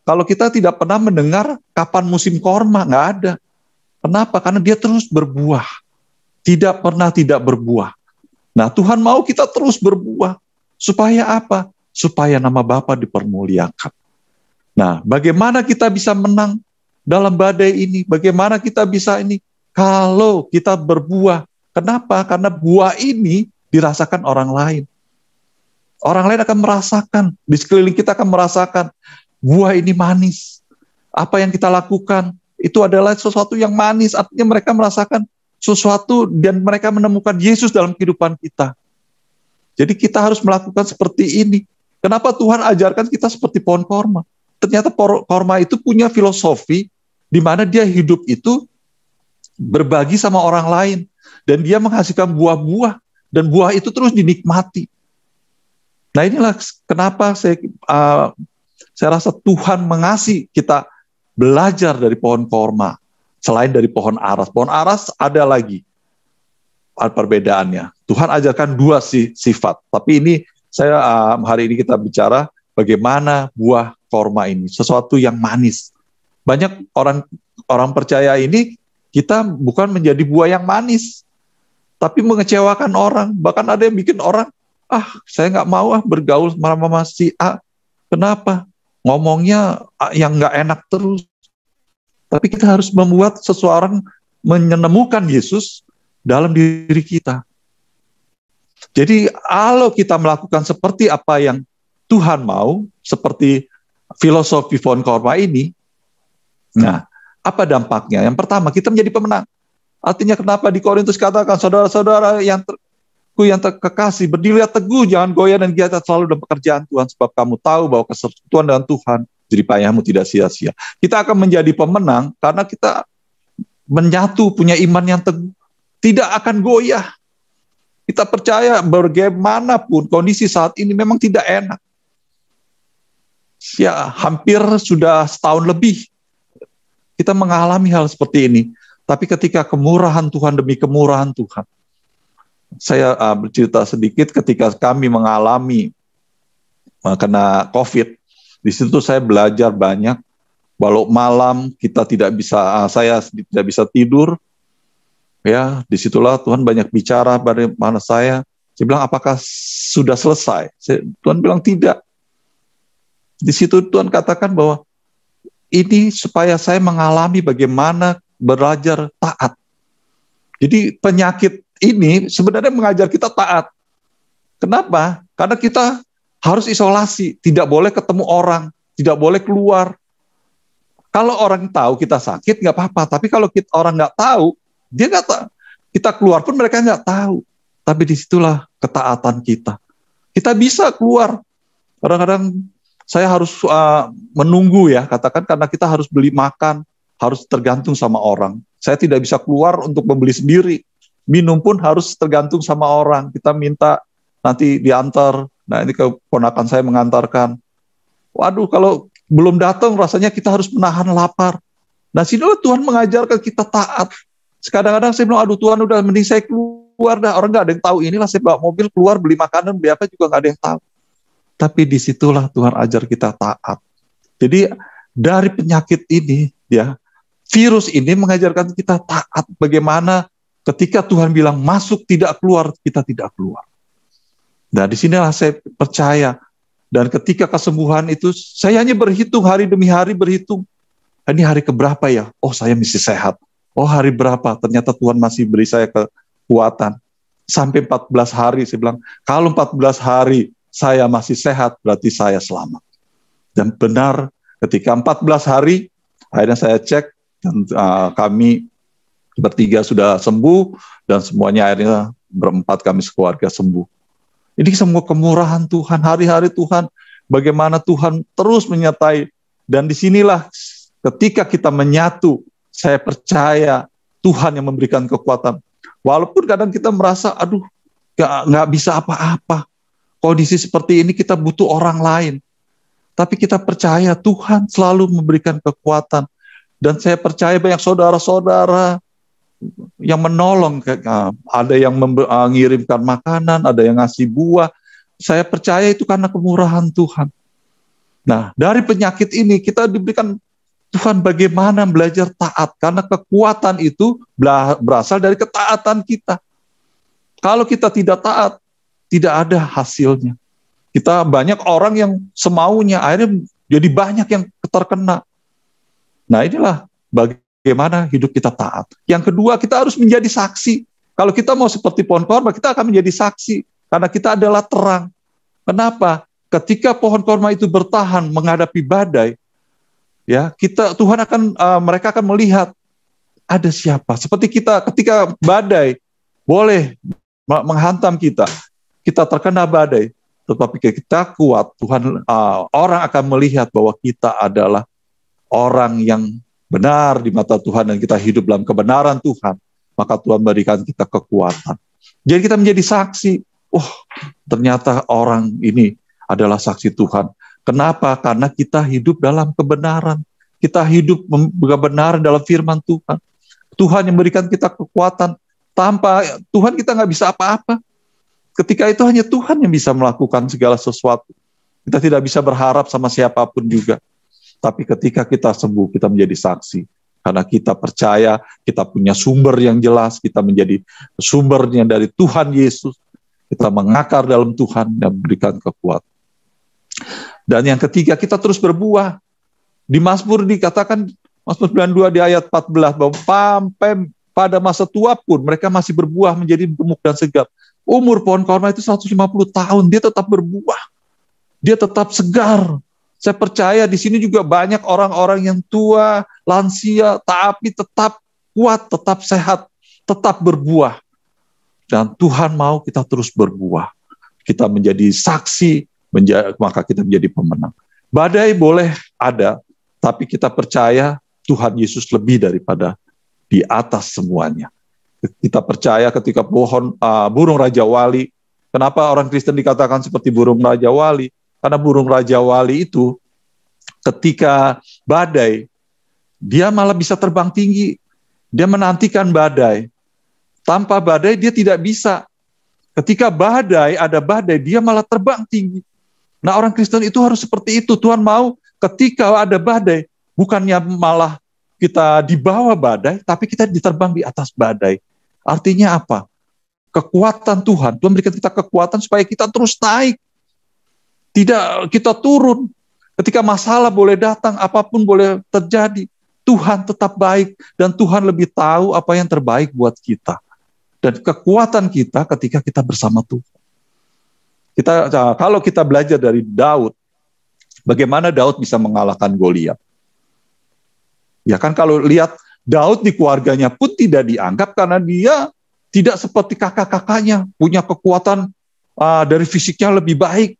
kalau kita tidak pernah mendengar kapan musim korma, nggak ada. Kenapa? Karena dia terus berbuah. Tidak pernah tidak berbuah. Nah, Tuhan mau kita terus berbuah. Supaya apa? Supaya nama Bapa dipermuliakan. Nah, bagaimana kita bisa menang dalam badai ini? Bagaimana kita bisa ini? Kalau kita berbuah. Kenapa? Karena buah ini dirasakan orang lain. Orang lain akan merasakan, di sekeliling kita akan merasakan, buah ini manis. Apa yang kita lakukan, itu adalah sesuatu yang manis. Artinya mereka merasakan sesuatu dan mereka menemukan Yesus dalam kehidupan kita. Jadi kita harus melakukan seperti ini. Kenapa Tuhan ajarkan kita seperti pohon korma? Ternyata pohon korma itu punya filosofi di mana dia hidup itu berbagi sama orang lain. Dan dia menghasilkan buah-buah. Dan buah itu terus dinikmati. Nah, inilah kenapa saya rasa Tuhan mengasihi kita belajar dari pohon korma. Selain dari pohon aras. Pohon aras ada lagi perbedaannya. Tuhan ajarkan dua sifat. Tapi ini saya hari ini kita bicara bagaimana buah korma ini. Sesuatu yang manis. Banyak orang percaya ini kita bukan menjadi buah yang manis. Tapi mengecewakan orang. Bahkan ada yang bikin orang, saya nggak mau bergaul sama si A. Kenapa? Ngomongnya yang nggak enak terus. Tapi kita harus membuat seseorang menemukan Yesus dalam diri kita. Jadi kalau kita melakukan seperti apa yang Tuhan mau, seperti filosofi pohon korma ini, nah, apa dampaknya? Yang pertama, kita menjadi pemenang. Artinya kenapa di Korintus katakan, saudara-saudara yang terkasih, berdirilah teguh, jangan goyah dan giat selalu dalam pekerjaan Tuhan, sebab kamu tahu bahwa kesekutuan dengan Tuhan jadi payahmu tidak sia-sia. Kita akan menjadi pemenang karena kita menyatu, punya iman yang teguh. Tidak akan goyah. Kita percaya bagaimanapun kondisi saat ini memang tidak enak. Ya, hampir sudah setahun lebih kita mengalami hal seperti ini. Tapi ketika kemurahan Tuhan demi kemurahan Tuhan. Saya bercerita sedikit ketika kami mengalami kena COVID. Di situ saya belajar banyak. Walau malam kita tidak bisa, saya tidak bisa tidur. Ya, disitulah Tuhan banyak bicara pada mana saya. Saya bilang, apakah sudah selesai? Tuhan bilang tidak. Di situ Tuhan katakan bahwa ini supaya saya mengalami bagaimana belajar taat. Jadi penyakit ini sebenarnya mengajar kita taat. Kenapa? Karena kita harus isolasi, tidak boleh ketemu orang, tidak boleh keluar. Kalau orang tahu kita sakit, nggak apa-apa. Tapi kalau orang nggak tahu, dia nggak tahu. Kita keluar pun mereka nggak tahu. Tapi disitulah ketaatan kita. Kita bisa keluar. Kadang-kadang saya harus menunggu ya, katakan karena kita harus beli makan, harus tergantung sama orang. Saya tidak bisa keluar untuk membeli sendiri. Minum pun harus tergantung sama orang. Kita minta nanti diantar. Nah, ini keponakan saya mengantarkan. Waduh, kalau belum datang rasanya kita harus menahan lapar. Nah, sinilah Tuhan mengajarkan kita taat. Kadang-kadang saya bilang, aduh Tuhan udah mending saya keluar dah. Orang nggak ada yang tahu. Inilah saya bawa mobil keluar beli makanan, beli apa juga nggak ada yang tahu. Tapi disitulah Tuhan ajar kita taat. Jadi dari penyakit ini, ya, virus ini mengajarkan kita taat. Bagaimana ketika Tuhan bilang masuk tidak keluar, kita tidak keluar. Nah, disinilah saya percaya. Dan ketika kesembuhan itu, saya hanya berhitung hari demi hari berhitung. Ini hari keberapa ya? Oh, saya mesti sehat. Oh, hari berapa? Ternyata Tuhan masih beri saya kekuatan. Sampai 14 hari, saya bilang, kalau 14 hari saya masih sehat, berarti saya selamat. Dan benar, ketika 14 hari, akhirnya saya cek, dan kami bertiga sudah sembuh, dan semuanya akhirnya berempat kami sekeluarga sembuh. Ini semua kemurahan Tuhan, hari-hari Tuhan, bagaimana Tuhan terus menyertai. Dan disinilah ketika kita menyatu, saya percaya Tuhan yang memberikan kekuatan. Walaupun kadang kita merasa, aduh, nggak bisa apa-apa. Kondisi seperti ini kita butuh orang lain. Tapi kita percaya Tuhan selalu memberikan kekuatan. Dan saya percaya banyak saudara-saudara yang menolong, ada yang mengirimkan makanan, ada yang ngasih buah. Saya percaya itu karena kemurahan Tuhan. Nah, dari penyakit ini kita diberikan Tuhan bagaimana belajar taat, karena kekuatan itu berasal dari ketaatan kita. Kalau kita tidak taat, tidak ada hasilnya. Kita banyak orang yang semaunya, akhirnya jadi banyak yang terkena. Nah, inilah bagaimana hidup kita taat. Yang kedua, kita harus menjadi saksi. Kalau kita mau seperti pohon korma, kita akan menjadi saksi. Karena kita adalah terang. Kenapa? Ketika pohon korma itu bertahan menghadapi badai, ya, Tuhan akan, mereka akan melihat ada siapa. Seperti kita ketika badai boleh menghantam kita terkena badai, tetapi kita kuat, Tuhan, orang akan melihat bahwa kita adalah orang yang benar di mata Tuhan dan kita hidup dalam kebenaran Tuhan, maka Tuhan berikan kita kekuatan. Jadi kita menjadi saksi. Ternyata orang ini adalah saksi Tuhan. Kenapa? Karena kita hidup dalam kebenaran. Kita hidup kebenaran dalam firman Tuhan. Tuhan yang memberikan kita kekuatan. Tanpa Tuhan kita nggak bisa apa-apa. Ketika itu hanya Tuhan yang bisa melakukan segala sesuatu. Kita tidak bisa berharap sama siapapun juga. Tapi ketika kita sembuh, kita menjadi saksi. Karena kita percaya, kita punya sumber yang jelas, kita menjadi sumbernya dari Tuhan Yesus. Kita mengakar dalam Tuhan dan memberikan kekuatan. Dan yang ketiga, kita terus berbuah. Di Mazmur dikatakan, Mazmur 92 di ayat 14, bahwa sampai pada masa tua pun mereka masih berbuah menjadi gemuk dan segar. Umur pohon korma itu 150 tahun, dia tetap berbuah. Dia tetap segar. Saya percaya di sini juga banyak orang-orang yang tua, lansia, tapi tetap kuat, tetap sehat, tetap berbuah. Dan Tuhan mau kita terus berbuah. Kita menjadi saksi, maka kita menjadi pemenang. Badai boleh ada, tapi kita percaya Tuhan Yesus lebih daripada di atas semuanya. Kita percaya ketika burung Raja Wali, kenapa orang Kristen dikatakan seperti burung Raja Wali? Karena burung Raja Wali itu ketika badai, dia malah bisa terbang tinggi. Dia menantikan badai. Tanpa badai dia tidak bisa. Ketika ada badai, dia malah terbang tinggi. Nah, orang Kristen itu harus seperti itu. Tuhan mau ketika ada badai, bukannya malah kita di bawah badai, tapi kita diterbang di atas badai. Artinya apa? Kekuatan Tuhan memberikan kita kekuatan supaya kita terus naik. Tidak kita turun. Ketika masalah boleh datang, apapun boleh terjadi, Tuhan tetap baik dan Tuhan lebih tahu apa yang terbaik buat kita. Dan kekuatan kita ketika kita bersama Tuhan. Kalau kita belajar dari Daud, bagaimana Daud bisa mengalahkan Goliat? Ya kan, kalau lihat Daud di keluarganya pun tidak dianggap karena dia tidak seperti kakak-kakaknya, punya kekuatan dari fisiknya lebih baik.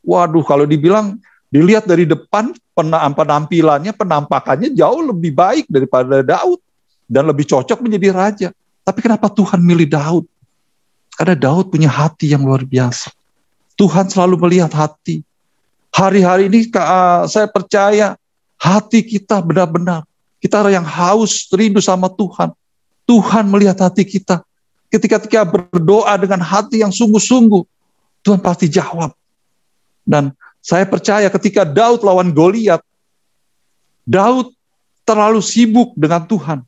Waduh, kalau dilihat dari depan, penampilannya, penampakannya jauh lebih baik daripada Daud dan lebih cocok menjadi raja. Tapi kenapa Tuhan milih Daud? Karena Daud punya hati yang luar biasa. Tuhan selalu melihat hati. Hari-hari ini saya percaya hati kita benar-benar. Kita yang haus, rindu sama Tuhan. Tuhan melihat hati kita. Ketika berdoa dengan hati yang sungguh-sungguh, Tuhan pasti jawab. Dan saya percaya ketika Daud lawan Goliat, Daud terlalu sibuk dengan Tuhan.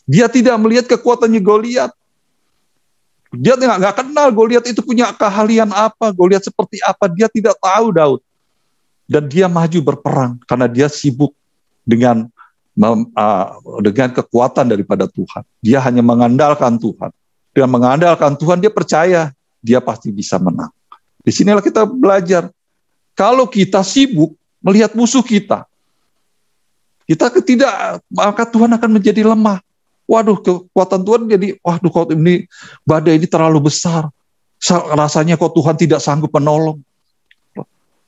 Dia tidak melihat kekuatannya Goliat. Dia nggak kenal Goliat itu punya keahlian apa, Goliat seperti apa. Dia tidak tahu Daud. Dan dia maju berperang karena dia sibuk dengan kekuatan daripada Tuhan. Dia hanya mengandalkan Tuhan. Dengan mengandalkan Tuhan, dia percaya dia pasti bisa menang. Di sinilah kita belajar. Kalau kita sibuk melihat musuh kita maka Tuhan akan menjadi lemah. Waduh, kekuatan Tuhan jadi, waduh, kok ini badai ini terlalu besar. Rasanya kok Tuhan tidak sanggup menolong.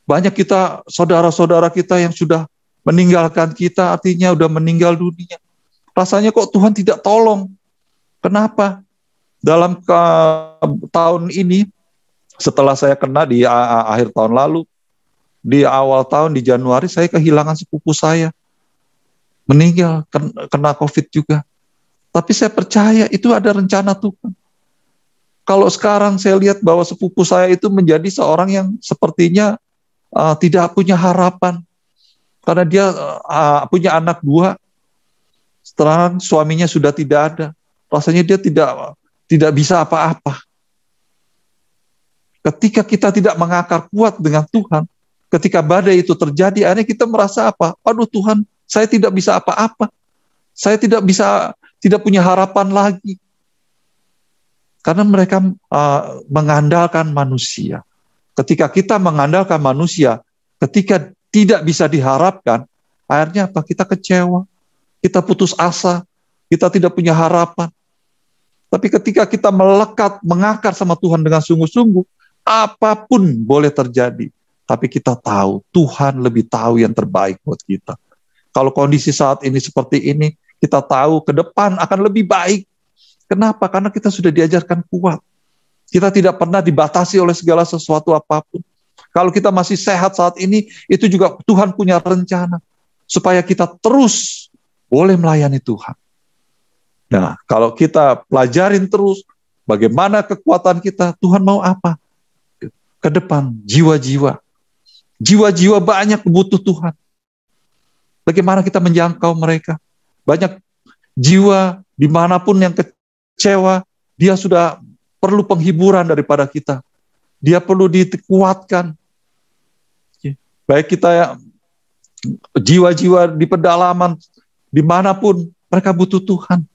Banyak kita, saudara-saudara kita yang sudah meninggalkan kita, artinya udah meninggal dunia. Rasanya kok Tuhan tidak tolong. Kenapa? Dalam tahun ini, setelah saya kena di akhir tahun lalu, di awal tahun di Januari, saya kehilangan sepupu saya. Meninggal, kena COVID juga. Tapi saya percaya itu ada rencana Tuhan. Kalau sekarang saya lihat bahwa sepupu saya itu menjadi seorang yang sepertinya tidak punya harapan. Karena dia punya anak 2. Setelah suaminya sudah tidak ada. Rasanya dia tidak bisa apa-apa. Ketika kita tidak mengakar kuat dengan Tuhan, ketika badai itu terjadi, akhirnya kita merasa apa? Aduh Tuhan, saya tidak bisa apa-apa. Saya tidak punya harapan lagi. Karena mereka mengandalkan manusia. Ketika kita mengandalkan manusia, ketika tidak bisa diharapkan, akhirnya apa? Kita kecewa, kita putus asa, kita tidak punya harapan. Tapi ketika kita melekat, mengakar sama Tuhan dengan sungguh-sungguh, apapun boleh terjadi. Tapi kita tahu, Tuhan lebih tahu yang terbaik buat kita. Kalau kondisi saat ini seperti ini, kita tahu ke depan akan lebih baik. Kenapa? Karena kita sudah diajarkan kuat. Kita tidak pernah dibatasi oleh segala sesuatu apapun. Kalau kita masih sehat saat ini, itu juga Tuhan punya rencana. Supaya kita terus boleh melayani Tuhan. Nah, kalau kita pelajarin terus bagaimana kekuatan kita, Tuhan mau apa? Ke depan, jiwa-jiwa. Jiwa-jiwa banyak butuh Tuhan. Bagaimana kita menjangkau mereka? Banyak jiwa dimanapun yang kecewa, dia sudah perlu penghiburan daripada kita. Dia perlu dikuatkan. Baik kita jiwa-jiwa di pedalaman, dimanapun mereka butuh Tuhan.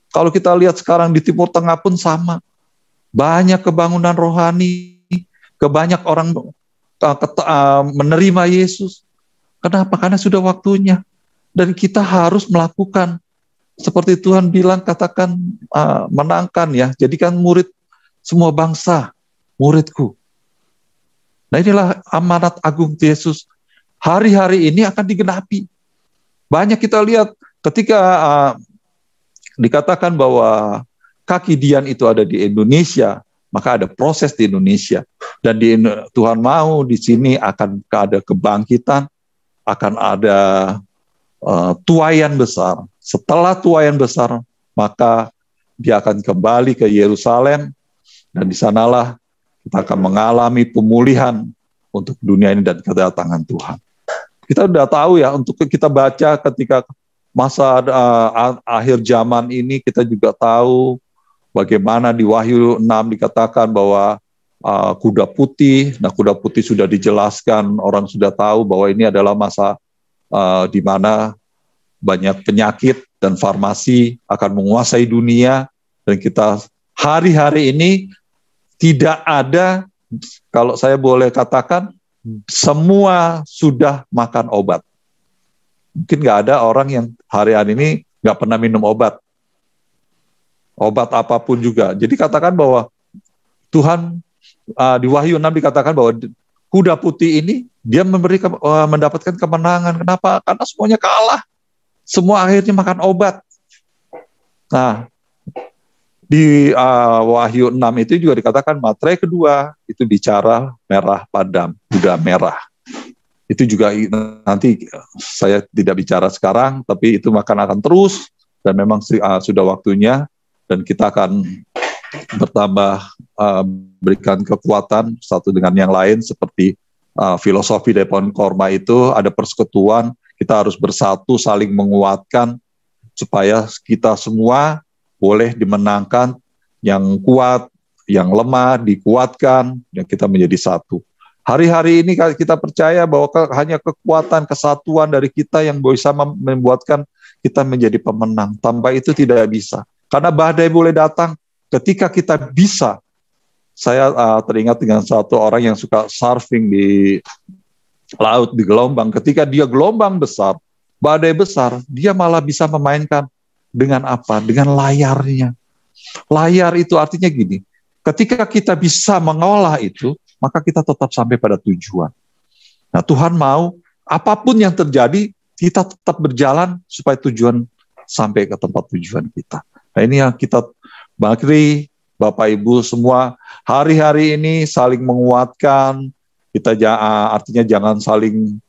Kalau kita lihat sekarang di Timur Tengah pun sama. Banyak kebangunan rohani, banyak orang menerima Yesus. Kenapa? Karena sudah waktunya. Dan kita harus melakukan. Seperti Tuhan bilang, katakan menangkan ya. Jadikan murid semua bangsa, muridku. Nah inilah amanat agung Yesus. Hari-hari ini akan digenapi. Banyak kita lihat ketika dikatakan bahwa kaki Dian itu ada di Indonesia, maka ada proses di Indonesia. Dan Tuhan mau di sini akan ada kebangkitan, akan ada tuaian besar. Setelah tuaian besar, maka dia akan kembali ke Yerusalem, dan di sanalah kita akan mengalami pemulihan untuk dunia ini dan kedatangan Tuhan. Kita sudah tahu ya, untuk kita baca ketika masa akhir zaman ini, kita juga tahu bagaimana di Wahyu 6 dikatakan bahwa kuda putih. Nah, kuda putih sudah dijelaskan, orang sudah tahu bahwa ini adalah masa di mana banyak penyakit dan farmasi akan menguasai dunia, dan kita hari-hari ini tidak ada, kalau saya boleh katakan, semua sudah makan obat. Mungkin nggak ada orang yang hari-hari ini nggak pernah minum obat. Obat apapun juga. Jadi katakan bahwa Tuhan di Wahyu 6 dikatakan bahwa kuda putih ini dia mendapatkan kemenangan. Kenapa? Karena semuanya kalah. Semua akhirnya makan obat. Nah, di Wahyu 6 itu juga dikatakan materai kedua itu bicara merah padam, kuda merah. Itu juga nanti saya tidak bicara sekarang, tapi itu akan terus, dan memang sudah waktunya, dan kita akan bertambah berikan kekuatan satu dengan yang lain, seperti filosofi dari pohon korma itu ada persekutuan, kita harus bersatu saling menguatkan supaya kita semua boleh dimenangkan, yang kuat, yang lemah dikuatkan, dan kita menjadi satu. Hari-hari ini kita percaya bahwa hanya kekuatan, kesatuan dari kita yang bisa membuatkan kita menjadi pemenang. Tanpa itu tidak bisa. Karena badai boleh datang ketika kita bisa. Saya teringat dengan satu orang yang suka surfing di laut, di gelombang. Ketika dia gelombang besar, badai besar, dia malah bisa memainkan dengan apa? Dengan layarnya. Layar itu artinya gini, ketika kita bisa mengolah itu, maka kita tetap sampai pada tujuan. Nah, Tuhan mau apapun yang terjadi, kita tetap berjalan supaya tujuan sampai ke tempat tujuan kita. Nah, ini yang kita bakri, Bapak Ibu semua, hari-hari ini saling menguatkan. Kita artinya jangan saling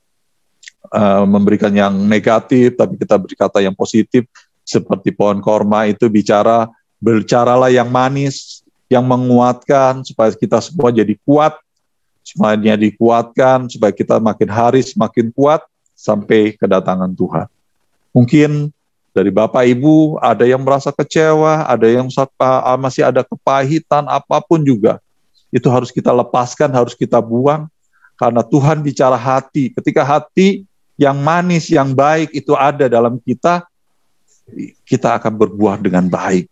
memberikan yang negatif, tapi kita berkata yang positif. Seperti pohon korma itu bicaralah yang manis, yang menguatkan, supaya kita semua jadi kuat, semuanya dikuatkan, supaya kita makin hari semakin kuat, sampai kedatangan Tuhan. Mungkin dari Bapak Ibu, ada yang merasa kecewa, ada yang masih ada kepahitan, apapun juga. itu harus kita lepaskan, harus kita buang, karena Tuhan bicara hati. Ketika hati yang manis, yang baik itu ada dalam kita, kita akan berbuah dengan baik.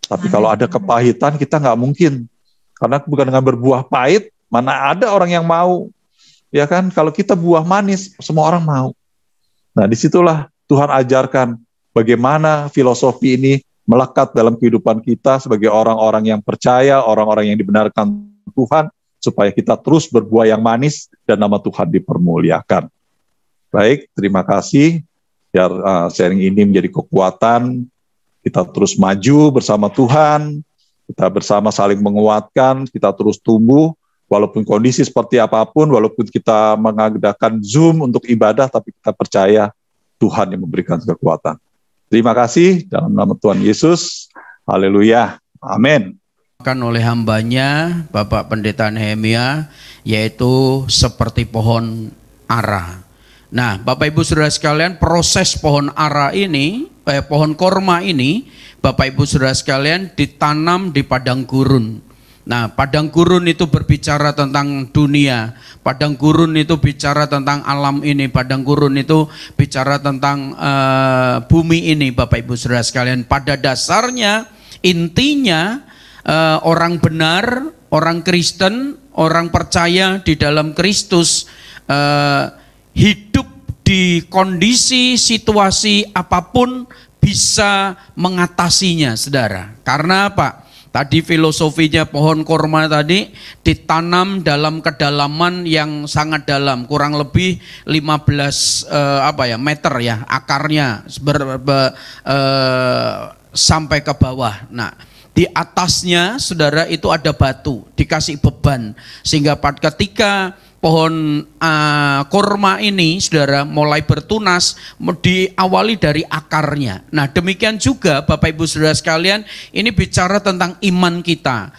Tapi kalau ada kepahitan, kita nggak mungkin. Karena bukan dengan berbuah pahit, mana ada orang yang mau. Ya kan, kalau kita buah manis, semua orang mau. Nah, disitulah Tuhan ajarkan bagaimana filosofi ini melekat dalam kehidupan kita sebagai orang-orang yang percaya, orang-orang yang dibenarkan Tuhan, supaya kita terus berbuah yang manis dan nama Tuhan dipermuliakan. Baik, terima kasih. Biar sharing ini menjadi kekuatan, kita terus maju bersama Tuhan, kita bersama saling menguatkan, kita terus tumbuh, walaupun kondisi seperti apapun, walaupun kita mengadakan Zoom untuk ibadah, tapi kita percaya Tuhan yang memberikan kekuatan. Terima kasih dalam nama Tuhan Yesus. Haleluya. Amin. Oleh hambanya Bapak Pendeta Nehemia, yaitu seperti pohon ara. Nah, Bapak Ibu Saudara sekalian, proses pohon ara ini, pohon korma ini, Bapak Ibu Saudara sekalian, ditanam di padang gurun. Nah, padang gurun itu berbicara tentang dunia, padang gurun itu bicara tentang alam ini, padang gurun itu bicara tentang bumi ini, Bapak Ibu Saudara sekalian. Pada dasarnya, intinya orang benar, orang Kristen, orang percaya di dalam Kristus hidup di kondisi situasi apapun bisa mengatasinya, saudara. Karena apa? Tadi filosofinya pohon korma tadi ditanam dalam kedalaman yang sangat dalam, kurang lebih 15 meter ya akarnya sampai ke bawah. Nah, di atasnya saudara itu ada batu, dikasih beban, sehingga ketika pohon korma ini saudara mulai bertunas, diawali dari akarnya. Nah, demikian juga Bapak Ibu Saudara sekalian, ini bicara tentang iman kita,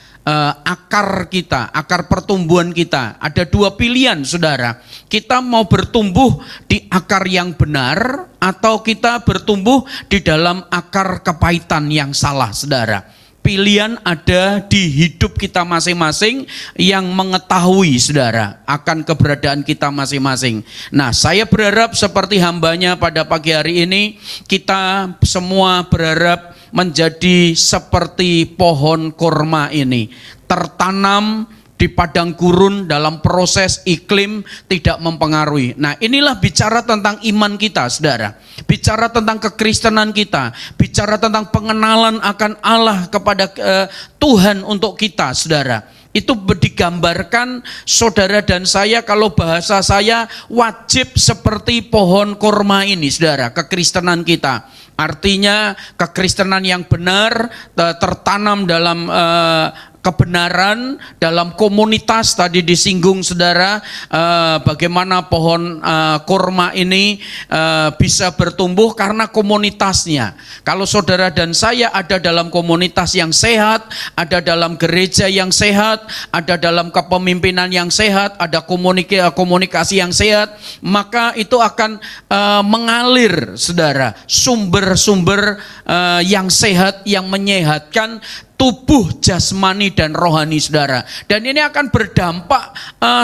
akar kita, akar pertumbuhan kita. Ada dua pilihan saudara, kita mau bertumbuh di akar yang benar, atau kita bertumbuh di dalam akar kepahitan yang salah, saudara. Pilihan ada di hidup kita masing-masing yang mengetahui saudara akan keberadaan kita masing-masing. Nah, saya berharap seperti hambanya pada pagi hari ini, kita semua berharap menjadi seperti pohon korma ini, tertanam di padang gurun dalam proses iklim tidak mempengaruhi. Nah, inilah bicara tentang iman kita, saudara. Bicara tentang kekristenan kita, bicara tentang pengenalan akan Allah kepada Tuhan untuk kita, saudara. Itu digambarkan saudara dan saya, kalau bahasa saya, wajib seperti pohon korma ini, saudara, kekristenan kita. Artinya kekristenan yang benar, tertanam dalam kebenaran, dalam komunitas. Tadi disinggung saudara, bagaimana pohon korma ini bisa bertumbuh karena komunitasnya. Kalau saudara dan saya ada dalam komunitas yang sehat, ada dalam gereja yang sehat, ada dalam kepemimpinan yang sehat, ada komunikasi yang sehat, maka itu akan mengalir saudara, sumber-sumber yang sehat, yang menyehatkan tubuh jasmani dan rohani saudara. Dan ini akan berdampak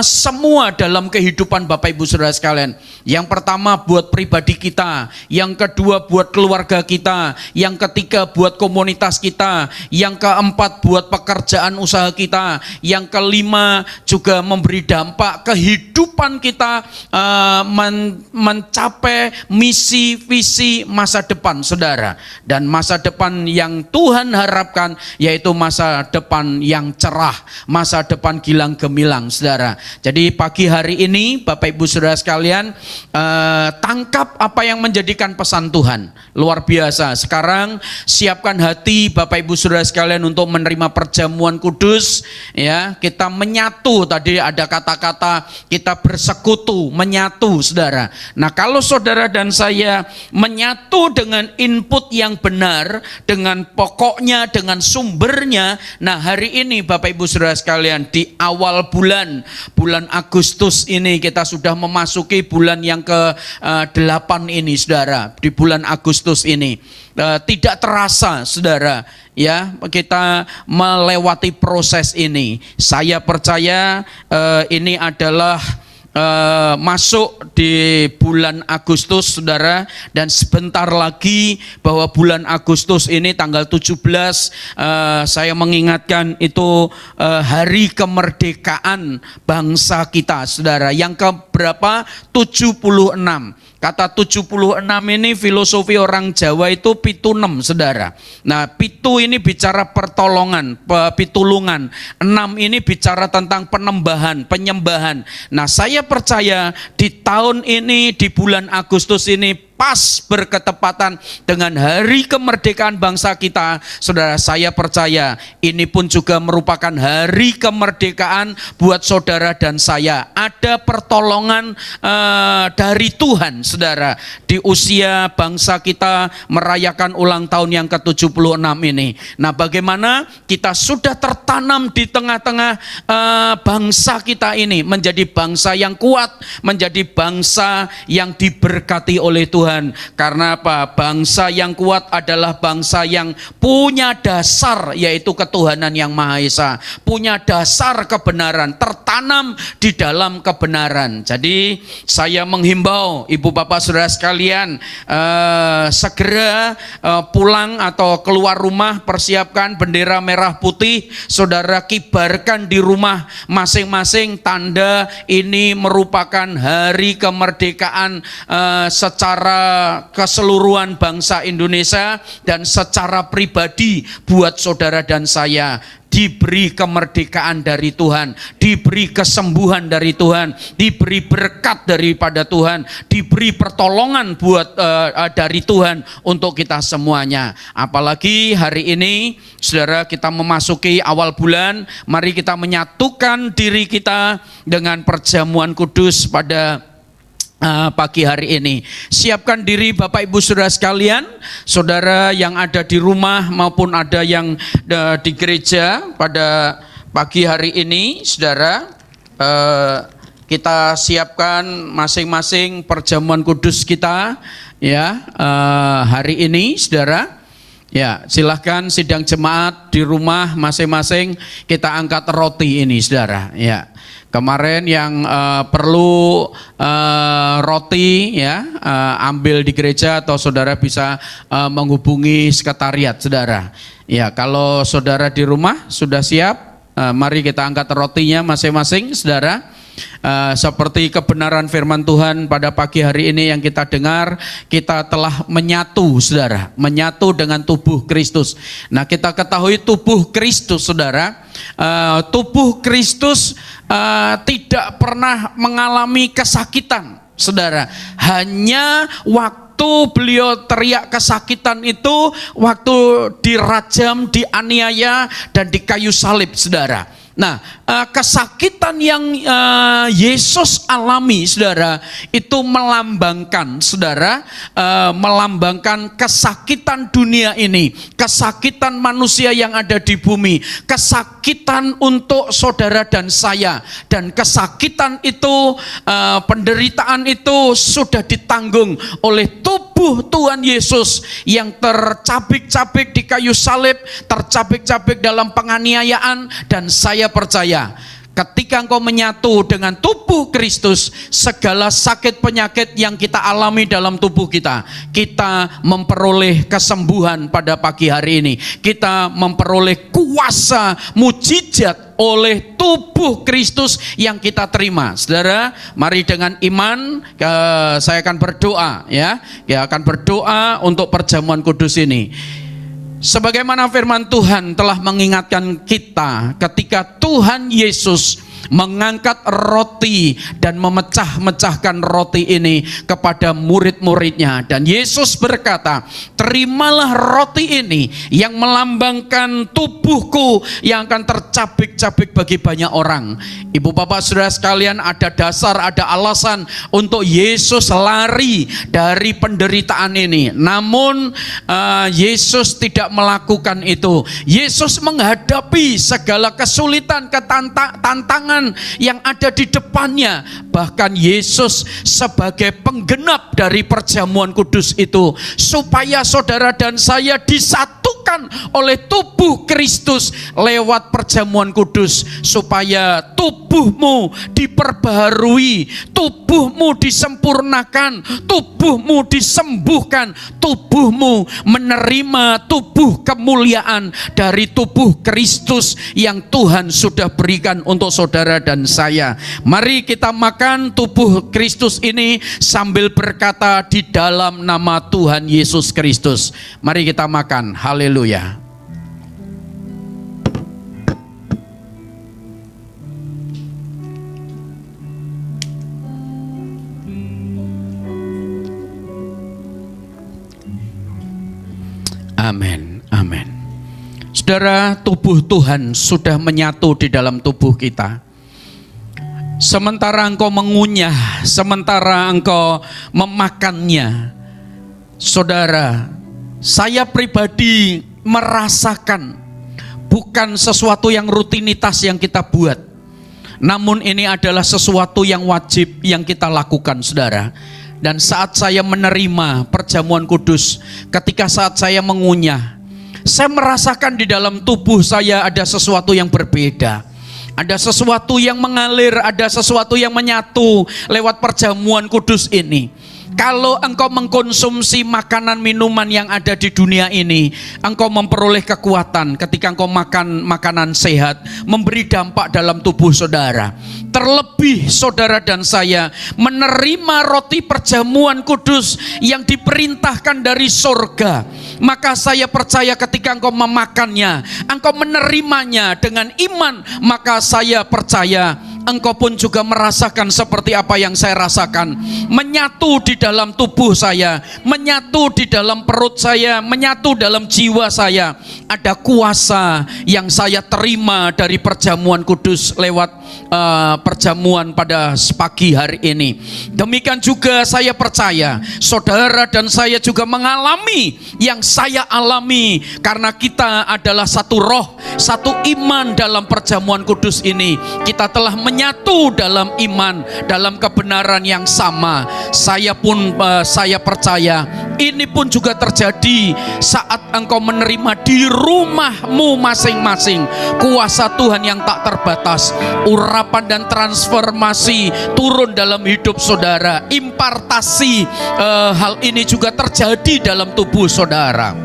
semua dalam kehidupan Bapak Ibu Saudara sekalian. Yang pertama buat pribadi kita, yang kedua buat keluarga kita, yang ketiga buat komunitas kita, yang keempat buat pekerjaan usaha kita, yang kelima juga memberi dampak kehidupan kita mencapai misi visi masa depan saudara. Dan masa depan yang Tuhan harapkan yaitu masa depan yang cerah, masa depan gilang gemilang saudara. Jadi pagi hari ini Bapak Ibu Saudara sekalian, tangkap apa yang menjadikan pesan Tuhan. Luar biasa. Sekarang siapkan hati Bapak Ibu Saudara sekalian untuk menerima perjamuan kudus ya. Kita menyatu, tadi ada kata-kata kita bersekutu, menyatu saudara. Nah, kalau saudara dan saya menyatu dengan input yang benar, dengan pokoknya, dengan sumber sumbernya. Nah, hari ini Bapak Ibu Saudara sekalian, di awal bulan Agustus ini kita sudah memasuki bulan yang ke-8 ini, Saudara. Di bulan Agustus ini tidak terasa, Saudara, ya, kita melewati proses ini. Saya percaya ini adalah masuk di bulan Agustus, Saudara, dan sebentar lagi bahwa bulan Agustus ini tanggal 17 saya mengingatkan itu hari kemerdekaan bangsa kita, Saudara, yang keberapa? 76. Kata 76 ini filosofi orang Jawa itu pitunem, Saudara. Nah, pitu ini bicara pertolongan, pitulungan. 6 ini bicara tentang penyembahan. Nah, saya percaya di tahun ini, di bulan Agustus ini, pas berketepatan dengan hari kemerdekaan bangsa kita, Saudara. Saya percaya ini pun juga merupakan hari kemerdekaan buat saudara dan saya. Ada pertolongan dari Tuhan, Saudara, di usia bangsa kita merayakan ulang tahun yang ke-76 ini. Nah, bagaimana kita sudah tertanam di tengah-tengah bangsa kita ini menjadi bangsa yang kuat, menjadi bangsa yang diberkati oleh Tuhan. Karena apa? Bangsa yang kuat adalah bangsa yang punya dasar, yaitu ketuhanan yang Maha Esa, punya dasar kebenaran, tertanam di dalam kebenaran. Jadi saya menghimbau Ibu Bapak Saudara sekalian, segera pulang atau keluar rumah, persiapkan bendera merah putih, saudara kibarkan di rumah masing-masing, tanda ini merupakan hari kemerdekaan secara keseluruhan bangsa Indonesia, dan secara pribadi buat saudara dan saya. Diberi kemerdekaan dari Tuhan, diberi kesembuhan dari Tuhan, diberi berkat daripada Tuhan, diberi pertolongan buat dari Tuhan untuk kita semuanya. Apalagi hari ini, saudara, kita memasuki awal bulan, mari kita menyatukan diri kita dengan perjamuan kudus pada pagi hari ini. Siapkan diri Bapak Ibu Saudara sekalian, saudara yang ada di rumah maupun ada yang di gereja pada pagi hari ini, saudara, kita siapkan masing-masing perjamuan kudus kita, ya, hari ini, saudara. Ya, silahkan sidang jemaat di rumah masing-masing kita angkat roti ini, saudara. Ya, kemarin yang perlu roti, ya, ambil di gereja atau saudara bisa menghubungi sekretariat, saudara. Ya, kalau saudara di rumah sudah siap, mari kita angkat rotinya masing-masing, saudara. Seperti kebenaran firman Tuhan pada pagi hari ini yang kita dengar, kita telah menyatu, saudara, menyatu dengan tubuh Kristus. Nah, kita ketahui tubuh Kristus, saudara, tubuh Kristus tidak pernah mengalami kesakitan, saudara. Hanya waktu beliau teriak kesakitan itu waktu dirajam, dianiaya, dan di kayu salib, saudara. Nah, kesakitan yang Yesus alami, saudara, itu melambangkan, saudara, melambangkan kesakitan dunia ini, kesakitan manusia yang ada di bumi, kesakitan untuk saudara dan saya, dan kesakitan itu, penderitaan itu sudah ditanggung oleh tubuh Tuhan Yesus yang tercabik-cabik di kayu salib, tercabik-cabik dalam penganiayaan. Dan saya percaya ketika engkau menyatu dengan tubuh Kristus, segala sakit penyakit yang kita alami dalam tubuh kita, kita memperoleh kesembuhan pada pagi hari ini. Kita memperoleh kuasa mujizat oleh tubuh Kristus yang kita terima. Saudara, mari dengan iman saya akan berdoa, ya. Ya, akan berdoa untuk perjamuan kudus ini. Sebagaimana firman Tuhan telah mengingatkan kita ketika Tuhan Yesus mengangkat roti dan memecah-mecahkan roti ini kepada murid-muridnya. Dan Yesus berkata, terimalah roti ini yang melambangkan tubuhku yang akan tercabik-cabik bagi banyak orang. Ibu bapak saudara sekalian, ada dasar, ada alasan untuk Yesus lari dari penderitaan ini. Namun Yesus tidak melakukan itu. Yesus menghadapi segala kesulitan, tantangan yang ada di depannya. Bahkan Yesus sebagai penggenap dari perjamuan kudus itu, supaya saudara dan saya disatukan oleh tubuh Kristus lewat perjamuan kudus, supaya tubuhmu diperbaharui, tubuhmu disempurnakan, tubuhmu disembuhkan, tubuhmu menerima tubuh kemuliaan dari tubuh Kristus yang Tuhan sudah berikan untuk saudara dan saya. Mari kita makan tubuh Kristus ini sambil berkata di dalam nama Tuhan Yesus Kristus. Mari kita makan. Haleluya. Amin, amin. Saudara, tubuh Tuhan sudah menyatu di dalam tubuh kita. Sementara engkau mengunyah, sementara engkau memakannya, saudara, saya pribadi merasakan bukan sesuatu yang rutinitas yang kita buat, namun ini adalah sesuatu yang wajib yang kita lakukan, saudara. Dan saat saya menerima perjamuan kudus, ketika saat saya mengunyah, saya merasakan di dalam tubuh saya ada sesuatu yang berbeda. Ada sesuatu yang mengalir, ada sesuatu yang menyatu lewat perjamuan kudus ini. Kalau engkau mengkonsumsi makanan minuman yang ada di dunia ini, engkau memperoleh kekuatan. Ketika engkau makan makanan sehat, memberi dampak dalam tubuh saudara. Terlebih saudara dan saya menerima roti perjamuan kudus yang diperintahkan dari sorga. Maka saya percaya ketika engkau memakannya, engkau menerimanya dengan iman, maka saya percaya engkau pun juga merasakan seperti apa yang saya rasakan. Menyatu di dalam tubuh saya, menyatu di dalam perut saya, menyatu dalam jiwa saya. Ada kuasa yang saya terima dari perjamuan kudus lewat perjamuan pada pagi hari ini. Demikian juga saya percaya saudara dan saya juga mengalami yang saya alami, karena kita adalah satu roh, satu iman dalam perjamuan kudus ini. Kita telah menyatu dalam iman, dalam kebenaran yang sama. Saya percaya ini pun juga terjadi saat engkau menerima di rumahmu masing-masing kuasa Tuhan yang tak terbatas. Urapan dan transformasi turun dalam hidup saudara. Impartasi hal ini juga terjadi dalam tubuh saudara.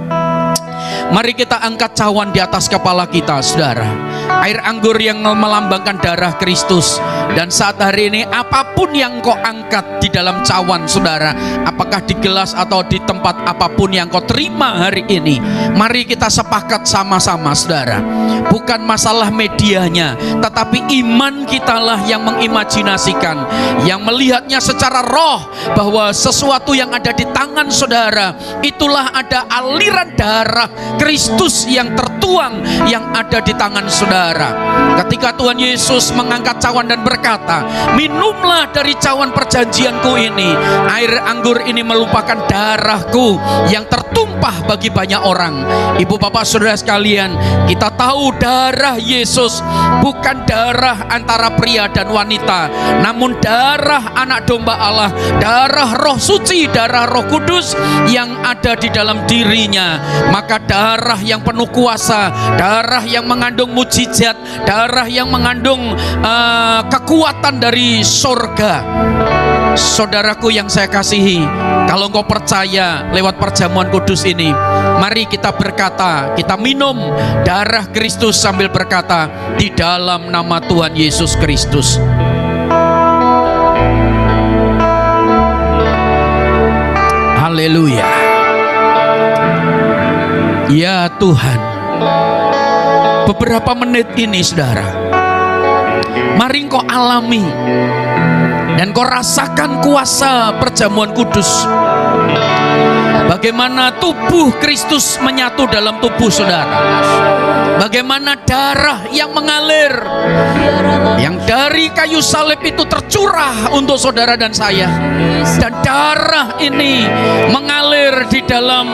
Mari kita angkat cawan di atas kepala kita, saudara. Air anggur yang melambangkan darah Kristus. Dan saat hari ini apapun yang kau angkat di dalam cawan, saudara, apakah di gelas atau di tempat apapun yang kau terima hari ini, mari kita sepakat sama-sama, saudara. Bukan masalah medianya, tetapi iman kitalah yang mengimajinasikan, yang melihatnya secara roh, bahwa sesuatu yang ada di tangan saudara, itulah ada aliran darah Kristus yang tertuang yang ada di tangan saudara. Ketika Tuhan Yesus mengangkat cawan dan berkata, minumlah dari cawan perjanjianku ini. Air anggur ini merupakan darahku yang tertumpah bagi banyak orang. Ibu bapak saudara sekalian, kita tahu darah Yesus bukan darah antara pria dan wanita, namun darah anak domba Allah, darah roh suci, darah roh kudus yang ada di dalam dirinya. Maka darah yang penuh kuasa, darah yang mengandung mujizat, darah yang mengandung kekuatan dari sorga. Saudaraku yang saya kasihi, kalau engkau percaya lewat perjamuan kudus ini, mari kita berkata, kita minum darah Kristus sambil berkata, di dalam nama Tuhan Yesus Kristus. Haleluya. Ya Tuhan, beberapa menit ini saudara, Mari engkau alami dan kau rasakan kuasa perjamuan kudus. Bagaimana tubuh Kristus menyatu dalam tubuh saudara. Bagaimana darah yang mengalir, yang dari kayu salib itu tercurah untuk saudara dan saya. Dan darah ini mengalir di dalam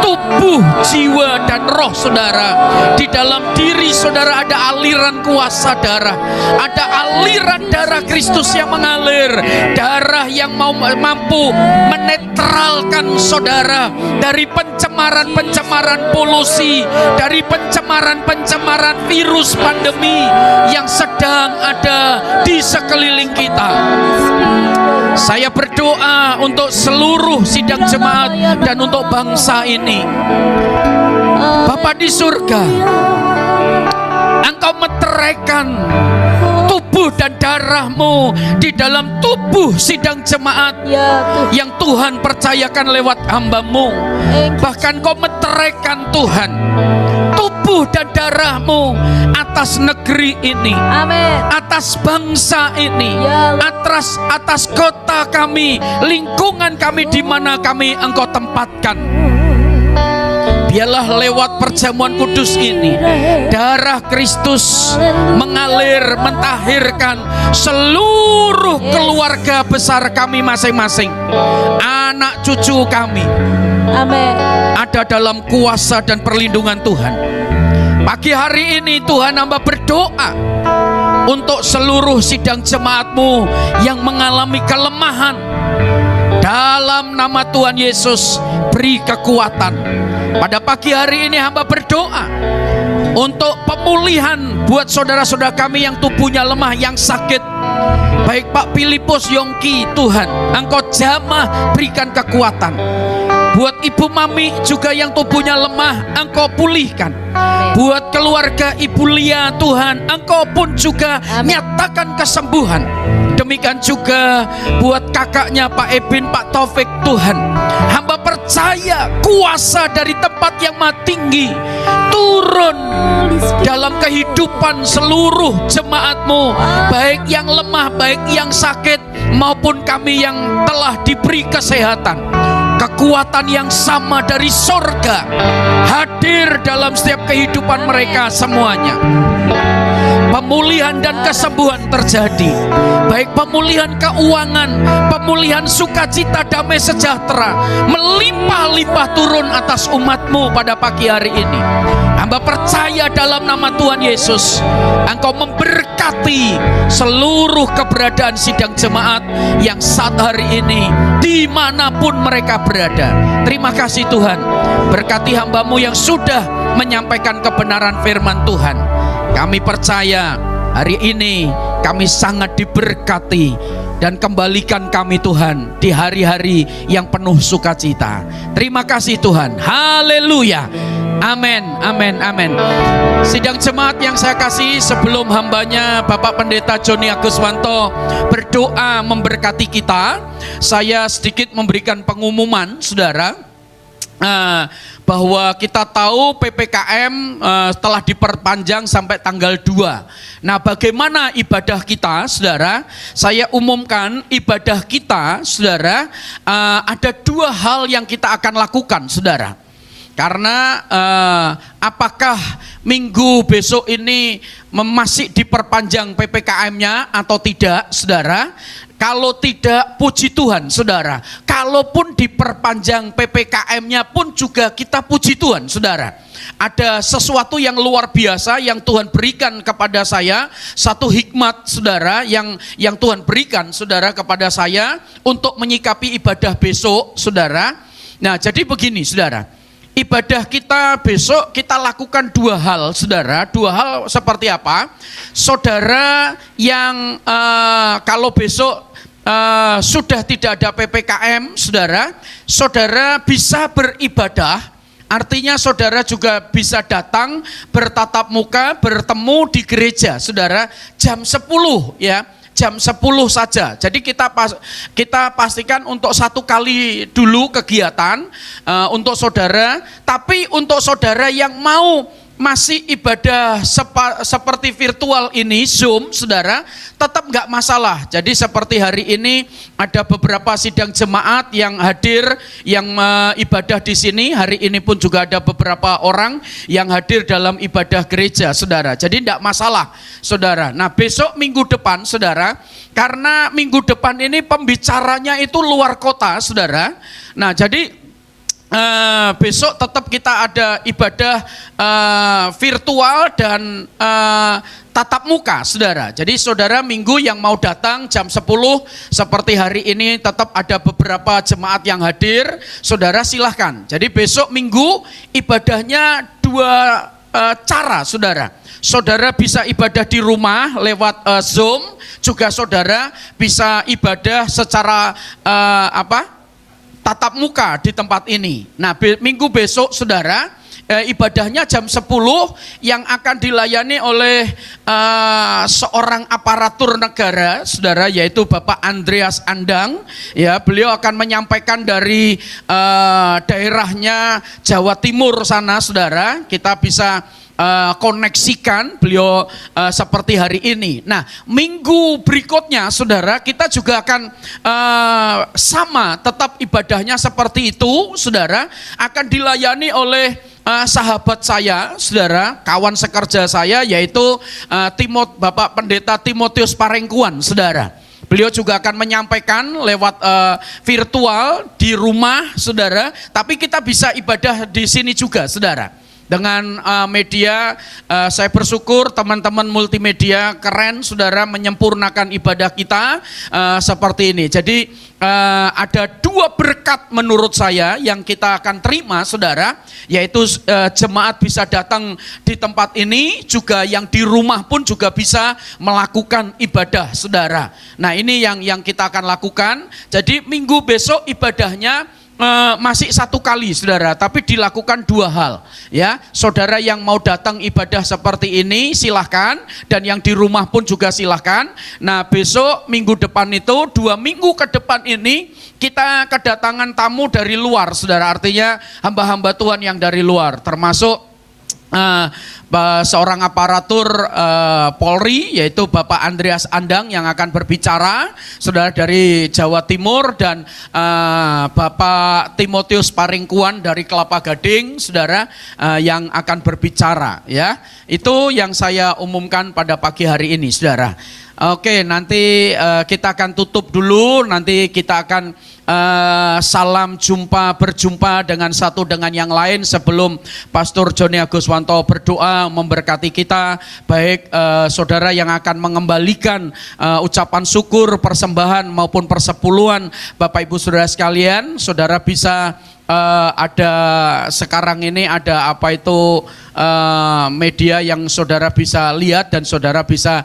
tubuh, jiwa, dan roh saudara. Di dalam diri saudara ada aliran kuasa darah. Ada aliran darah Kristus yang mengalir. Darah yang mampu menetralkan saudara dari pencemaran-pencemaran polusi, dari pencemaran virus pandemi yang sedang ada di sekeliling kita. Saya berdoa untuk seluruh sidang jemaat dan untuk bangsa ini. Bapa di surga, Engkau meteraikan tubuh dan darah-Mu di dalam tubuh sidang jemaat yang Tuhan percayakan lewat hamba-Mu. Bahkan Kau meteraikan Tuhan tubuh dan darah-Mu atas negeri ini, atas bangsa ini, atas kota kami, lingkungan kami di mana kami Engkau tempatkan. Biarlah lewat perjamuan kudus ini darah Kristus mengalir, mentahirkan seluruh keluarga besar kami masing-masing, anak cucu kami. Ada dalam kuasa dan perlindungan Tuhan. Pagi hari ini Tuhan hamba berdoa untuk seluruh sidang jemaat-Mu yang mengalami kelemahan. Dalam nama Tuhan Yesus, beri kekuatan. Pada pagi hari ini hamba berdoa untuk pemulihan buat saudara-saudara kami yang tubuhnya lemah, yang sakit. Baik Pak Filipus Yongki, Tuhan Engkau jamah berikan kekuatan. Buat Ibu Mami juga yang tubuhnya lemah, Engkau pulihkan. Buat keluarga Ibu Lia, Tuhan Engkau pun juga nyatakan kesembuhan. Demikian juga buat kakaknya Pak Ebin, Pak Taufik, Tuhan hamba percaya kuasa dari tempat yang maha tinggi turun dalam kehidupan seluruh jemaat-Mu, baik yang lemah, baik yang sakit, maupun kami yang telah diberi kesehatan. Kekuatan yang sama dari sorga hadir dalam setiap kehidupan mereka semuanya. Pemulihan dan kesembuhan terjadi, baik pemulihan keuangan, pemulihan sukacita, damai sejahtera melimpah-limpah turun atas umat-Mu pada pagi hari ini. Hamba percaya dalam nama Tuhan Yesus Engkau memberkati seluruh keberadaan sidang jemaat yang saat hari ini dimanapun mereka berada. Terima kasih Tuhan, berkati hamba-Mu yang sudah menyampaikan kebenaran firman Tuhan. Kami percaya hari ini kami sangat diberkati, dan kembalikan kami Tuhan di hari-hari yang penuh sukacita. Terima kasih Tuhan. Haleluya. Amin, amin, amin. Sidang jemaat yang saya kasih, sebelum hambanya Bapak Pendeta Joni Aguswanto berdoa memberkati kita, saya sedikit memberikan pengumuman saudara. Bahwa kita tahu PPKM telah diperpanjang sampai tanggal 2. Nah, bagaimana ibadah kita, saudara? Saya umumkan ibadah kita, saudara, ada dua hal yang kita akan lakukan, saudara. Karena apakah minggu besok ini masih diperpanjang PPKM-nya atau tidak, saudara? Kalau tidak, puji Tuhan, saudara. Kalaupun diperpanjang PPKM-nya pun juga kita puji Tuhan, saudara. Ada sesuatu yang luar biasa yang Tuhan berikan kepada saya, satu hikmat, saudara, yang Tuhan berikan, saudara, kepada saya untuk menyikapi ibadah besok, saudara. Nah, jadi begini, saudara. Ibadah kita besok kita lakukan dua hal, saudara. Dua hal seperti apa? Saudara yang kalau besok sudah tidak ada PPKM, saudara bisa beribadah. Artinya saudara juga bisa datang bertatap muka, bertemu di gereja, saudara, jam 10 ya. Jam 10 saja. Jadi kita pastikan untuk satu kali dulu kegiatan untuk saudara. Tapi untuk saudara yang mau masih ibadah seperti virtual ini, Zoom, saudara, tetap nggak masalah. Jadi seperti hari ini ada beberapa sidang jemaat yang hadir, yang ibadah di sini. Hari ini pun juga ada beberapa orang yang hadir dalam ibadah gereja, saudara. Jadi nggak masalah, saudara. Nah, besok minggu depan, saudara, karena minggu depan ini pembicaranya itu luar kota, saudara. Nah, jadi besok tetap kita ada ibadah virtual dan tatap muka, saudara. Jadi saudara minggu yang mau datang jam 10 seperti hari ini tetap ada beberapa jemaat yang hadir, saudara silahkan. Jadi besok minggu ibadahnya dua cara, saudara. Saudara bisa ibadah di rumah lewat Zoom, juga saudara bisa ibadah secara tatap muka di tempat ini. Nah, minggu besok, saudara, ibadahnya jam 10 yang akan dilayani oleh seorang aparatur negara, saudara, yaitu Bapak Andreas Andang. Ya, beliau akan menyampaikan dari daerahnya Jawa Timur sana, saudara. Kita bisa koneksikan beliau seperti hari ini. Nah, minggu berikutnya, saudara, kita juga akan sama, tetap ibadahnya seperti itu, saudara, akan dilayani oleh sahabat saya, saudara, kawan sekerja saya, yaitu Bapak Pendeta Timotius Parengkuan, saudara. Beliau juga akan menyampaikan lewat virtual di rumah, saudara, tapi kita bisa ibadah di sini juga, saudara. Dengan media, saya bersyukur teman-teman multimedia keren, saudara, menyempurnakan ibadah kita seperti ini. Jadi ada dua berkat menurut saya yang kita akan terima, saudara, yaitu jemaat bisa datang di tempat ini, juga yang di rumah pun juga bisa melakukan ibadah, saudara. Nah, ini yang kita akan lakukan. Jadi minggu besok ibadahnya masih satu kali, saudara, tapi dilakukan dua hal, ya. Saudara yang mau datang ibadah seperti ini silahkan, dan yang di rumah pun juga silahkan. Nah, besok minggu depan itu, 2 minggu ke depan ini kita kedatangan tamu dari luar, saudara, artinya hamba-hamba Tuhan yang dari luar, termasuk seorang aparatur Polri, yaitu Bapak Andreas Andang yang akan berbicara, saudara, dari Jawa Timur, dan Bapak Timotius Parengkuan dari Kelapa Gading, saudara, yang akan berbicara, ya. Itu yang saya umumkan pada pagi hari ini, saudara. Oke, nanti kita akan tutup dulu, nanti kita akan salam jumpa, berjumpa dengan satu dengan yang lain sebelum Pastor Joni Aguswanto berdoa memberkati kita, baik saudara yang akan mengembalikan ucapan syukur, persembahan maupun persepuluhan. Bapak Ibu saudara sekalian, saudara bisa ada sekarang ini ada apa itu media yang saudara bisa lihat, dan saudara bisa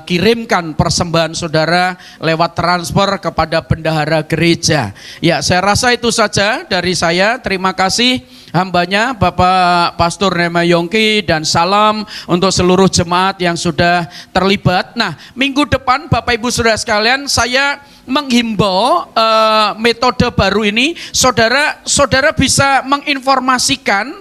kirimkan persembahan saudara lewat transfer kepada bendahara gereja. Ya, saya rasa itu saja dari saya. Terima kasih hambanya Bapak Pastor Nema Yongki, dan salam untuk seluruh jemaat yang sudah terlibat. Nah, minggu depan Bapak Ibu saudara sekalian, saya menghimbau metode baru ini, saudara bisa menginformasikan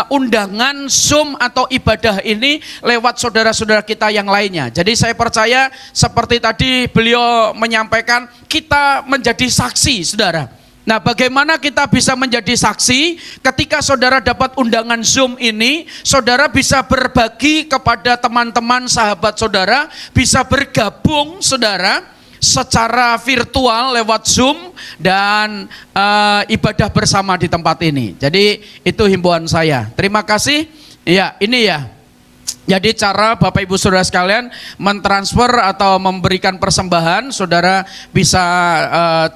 undangan Zoom atau ibadah ini lewat saudara-saudara kita yang lainnya. Jadi saya percaya seperti tadi beliau menyampaikan, kita menjadi saksi, saudara. Nah, bagaimana kita bisa menjadi saksi ketika saudara dapat undangan Zoom ini? Saudara bisa berbagi kepada teman-teman, sahabat saudara, bisa bergabung, saudara, secara virtual lewat Zoom, dan ibadah bersama di tempat ini. Jadi itu himbauan saya. Terima kasih. Ya, ini ya. Jadi cara Bapak Ibu saudara sekalian mentransfer atau memberikan persembahan, saudara bisa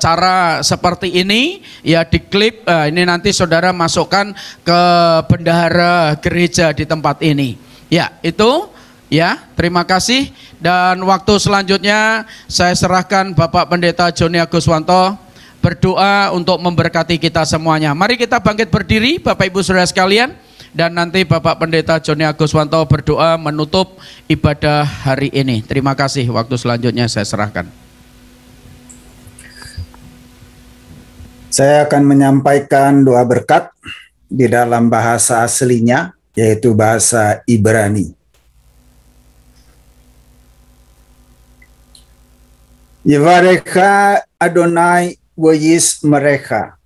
cara seperti ini, ya, diklik. Ini nanti saudara masukkan ke bendahara gereja di tempat ini. Ya, itu. Ya, terima kasih. Dan waktu selanjutnya saya serahkan Bapak Pendeta Joni Aguswanto berdoa untuk memberkati kita semuanya. Mari kita bangkit berdiri Bapak Ibu saudara sekalian, dan nanti Bapak Pendeta Joni Aguswanto berdoa menutup ibadah hari ini. Terima kasih. Waktu selanjutnya saya serahkan. Saya akan menyampaikan doa berkat di dalam bahasa aslinya, yaitu bahasa Ibrani. Yevarecha Adonai Wayis mereka.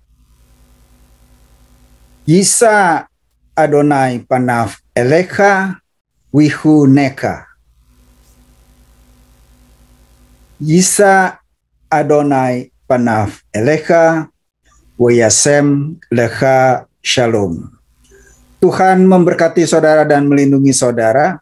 Yisa Adonai panaf elecha wihu neka. Yisa Adonai panaf elecha wayasem lecha shalom. Tuhan memberkati saudara dan melindungi saudara.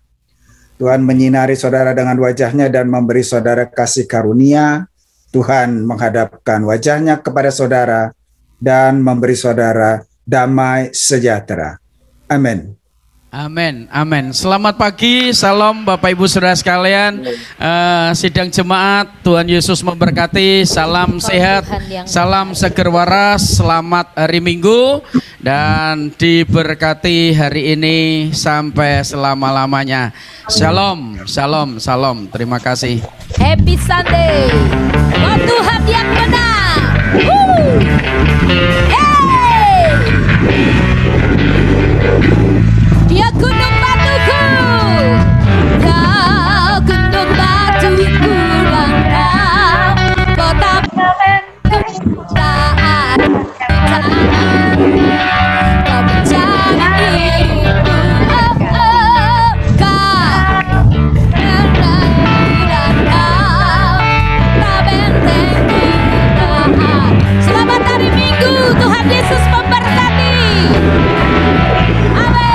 Tuhan menyinari saudara dengan wajahnya dan memberi saudara kasih karunia. Tuhan menghadapkan wajahnya kepada saudara dan memberi saudara damai sejahtera. Amin. Amin, amin. Selamat pagi, salam Bapak Ibu Saudara sekalian. Sidang jemaat, Tuhan Yesus memberkati. Salam sehat, salam seger waras. Selamat hari Minggu dan diberkati hari ini sampai selama-lamanya. Shalom, shalom, shalom. Terima kasih. Happy Sunday. Oh Tuhan yang benar. Hey! Dia gunung batuku, kau gunung batuku dan kau kota tak kau mencari hidupku, kau dan kau tak benteng kita. Selamat hari Minggu, Tuhan Yesus memberkati. Amin.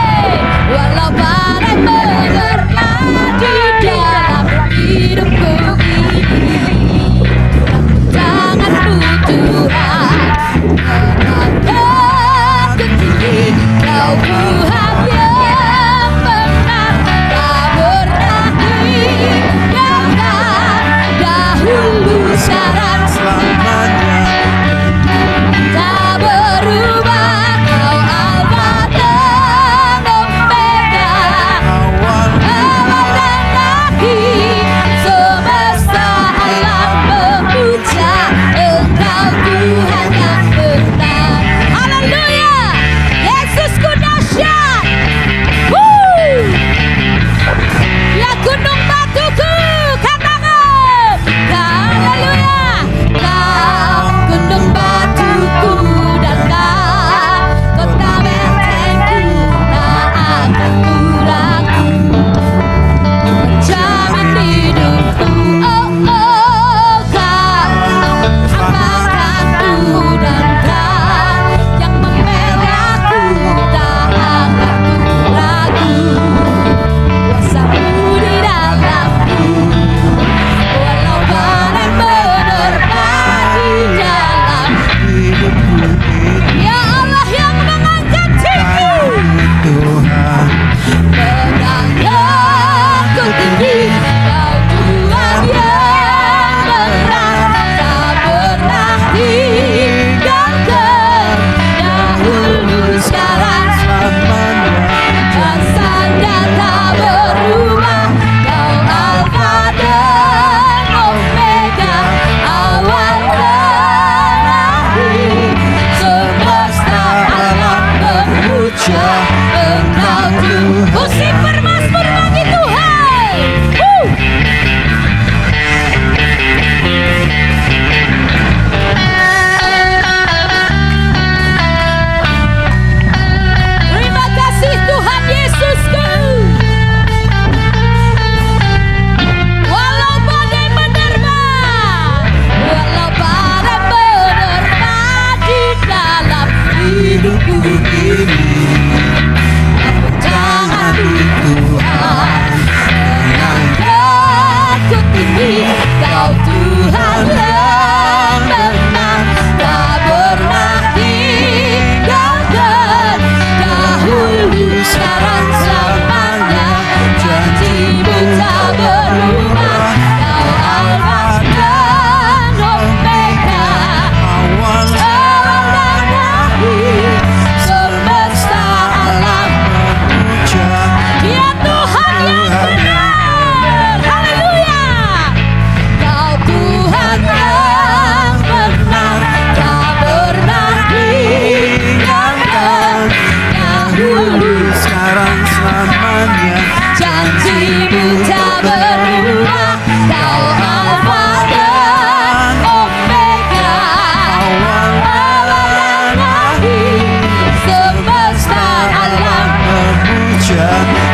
selamanya. Janjimu tak berubah, Kau Alfa dan Omega, awal dan akhir semesta alam. Memuja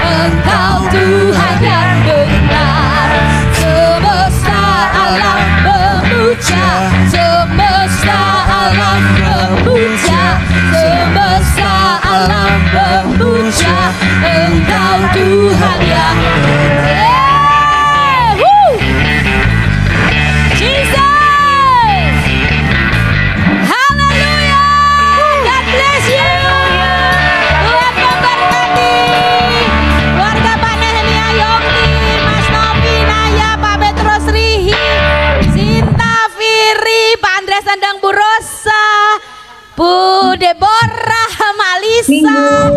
Engkau Tuhan yang benar, semesta alam memuja, semesta alam memuja, semesta alam memuja. Engkau Tuhan yang benar. Jesus, Haleluya. God bless you. Tuhan memberkati keluarga Pak Nehemia Yongki, Mas Novi, Naya, Pak Petrus Rihi, Sinta Firi, Pak Andres Sandang Bu Rosa, Bu Deborah, Malisa,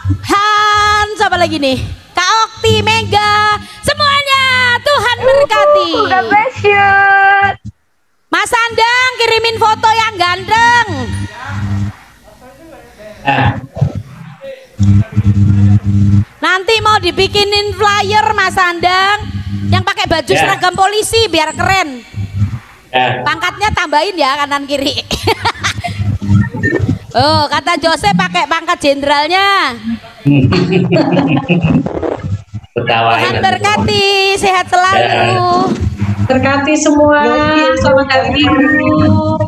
Han, siapa lagi nih? Kak Okti, Mega, semuanya Tuhan berkati. God bless you. Mas Sandang kirimin foto yang ganteng. Nanti mau dibikinin flyer Mas Sandang yang pakai baju seragam polisi biar keren. Pangkatnya tambahin ya kanan kiri. Oh, kata Jose pakai pangkat jenderalnya. Tuhan berkati, sehat selalu. Berkati semua. Selamat hari Minggu.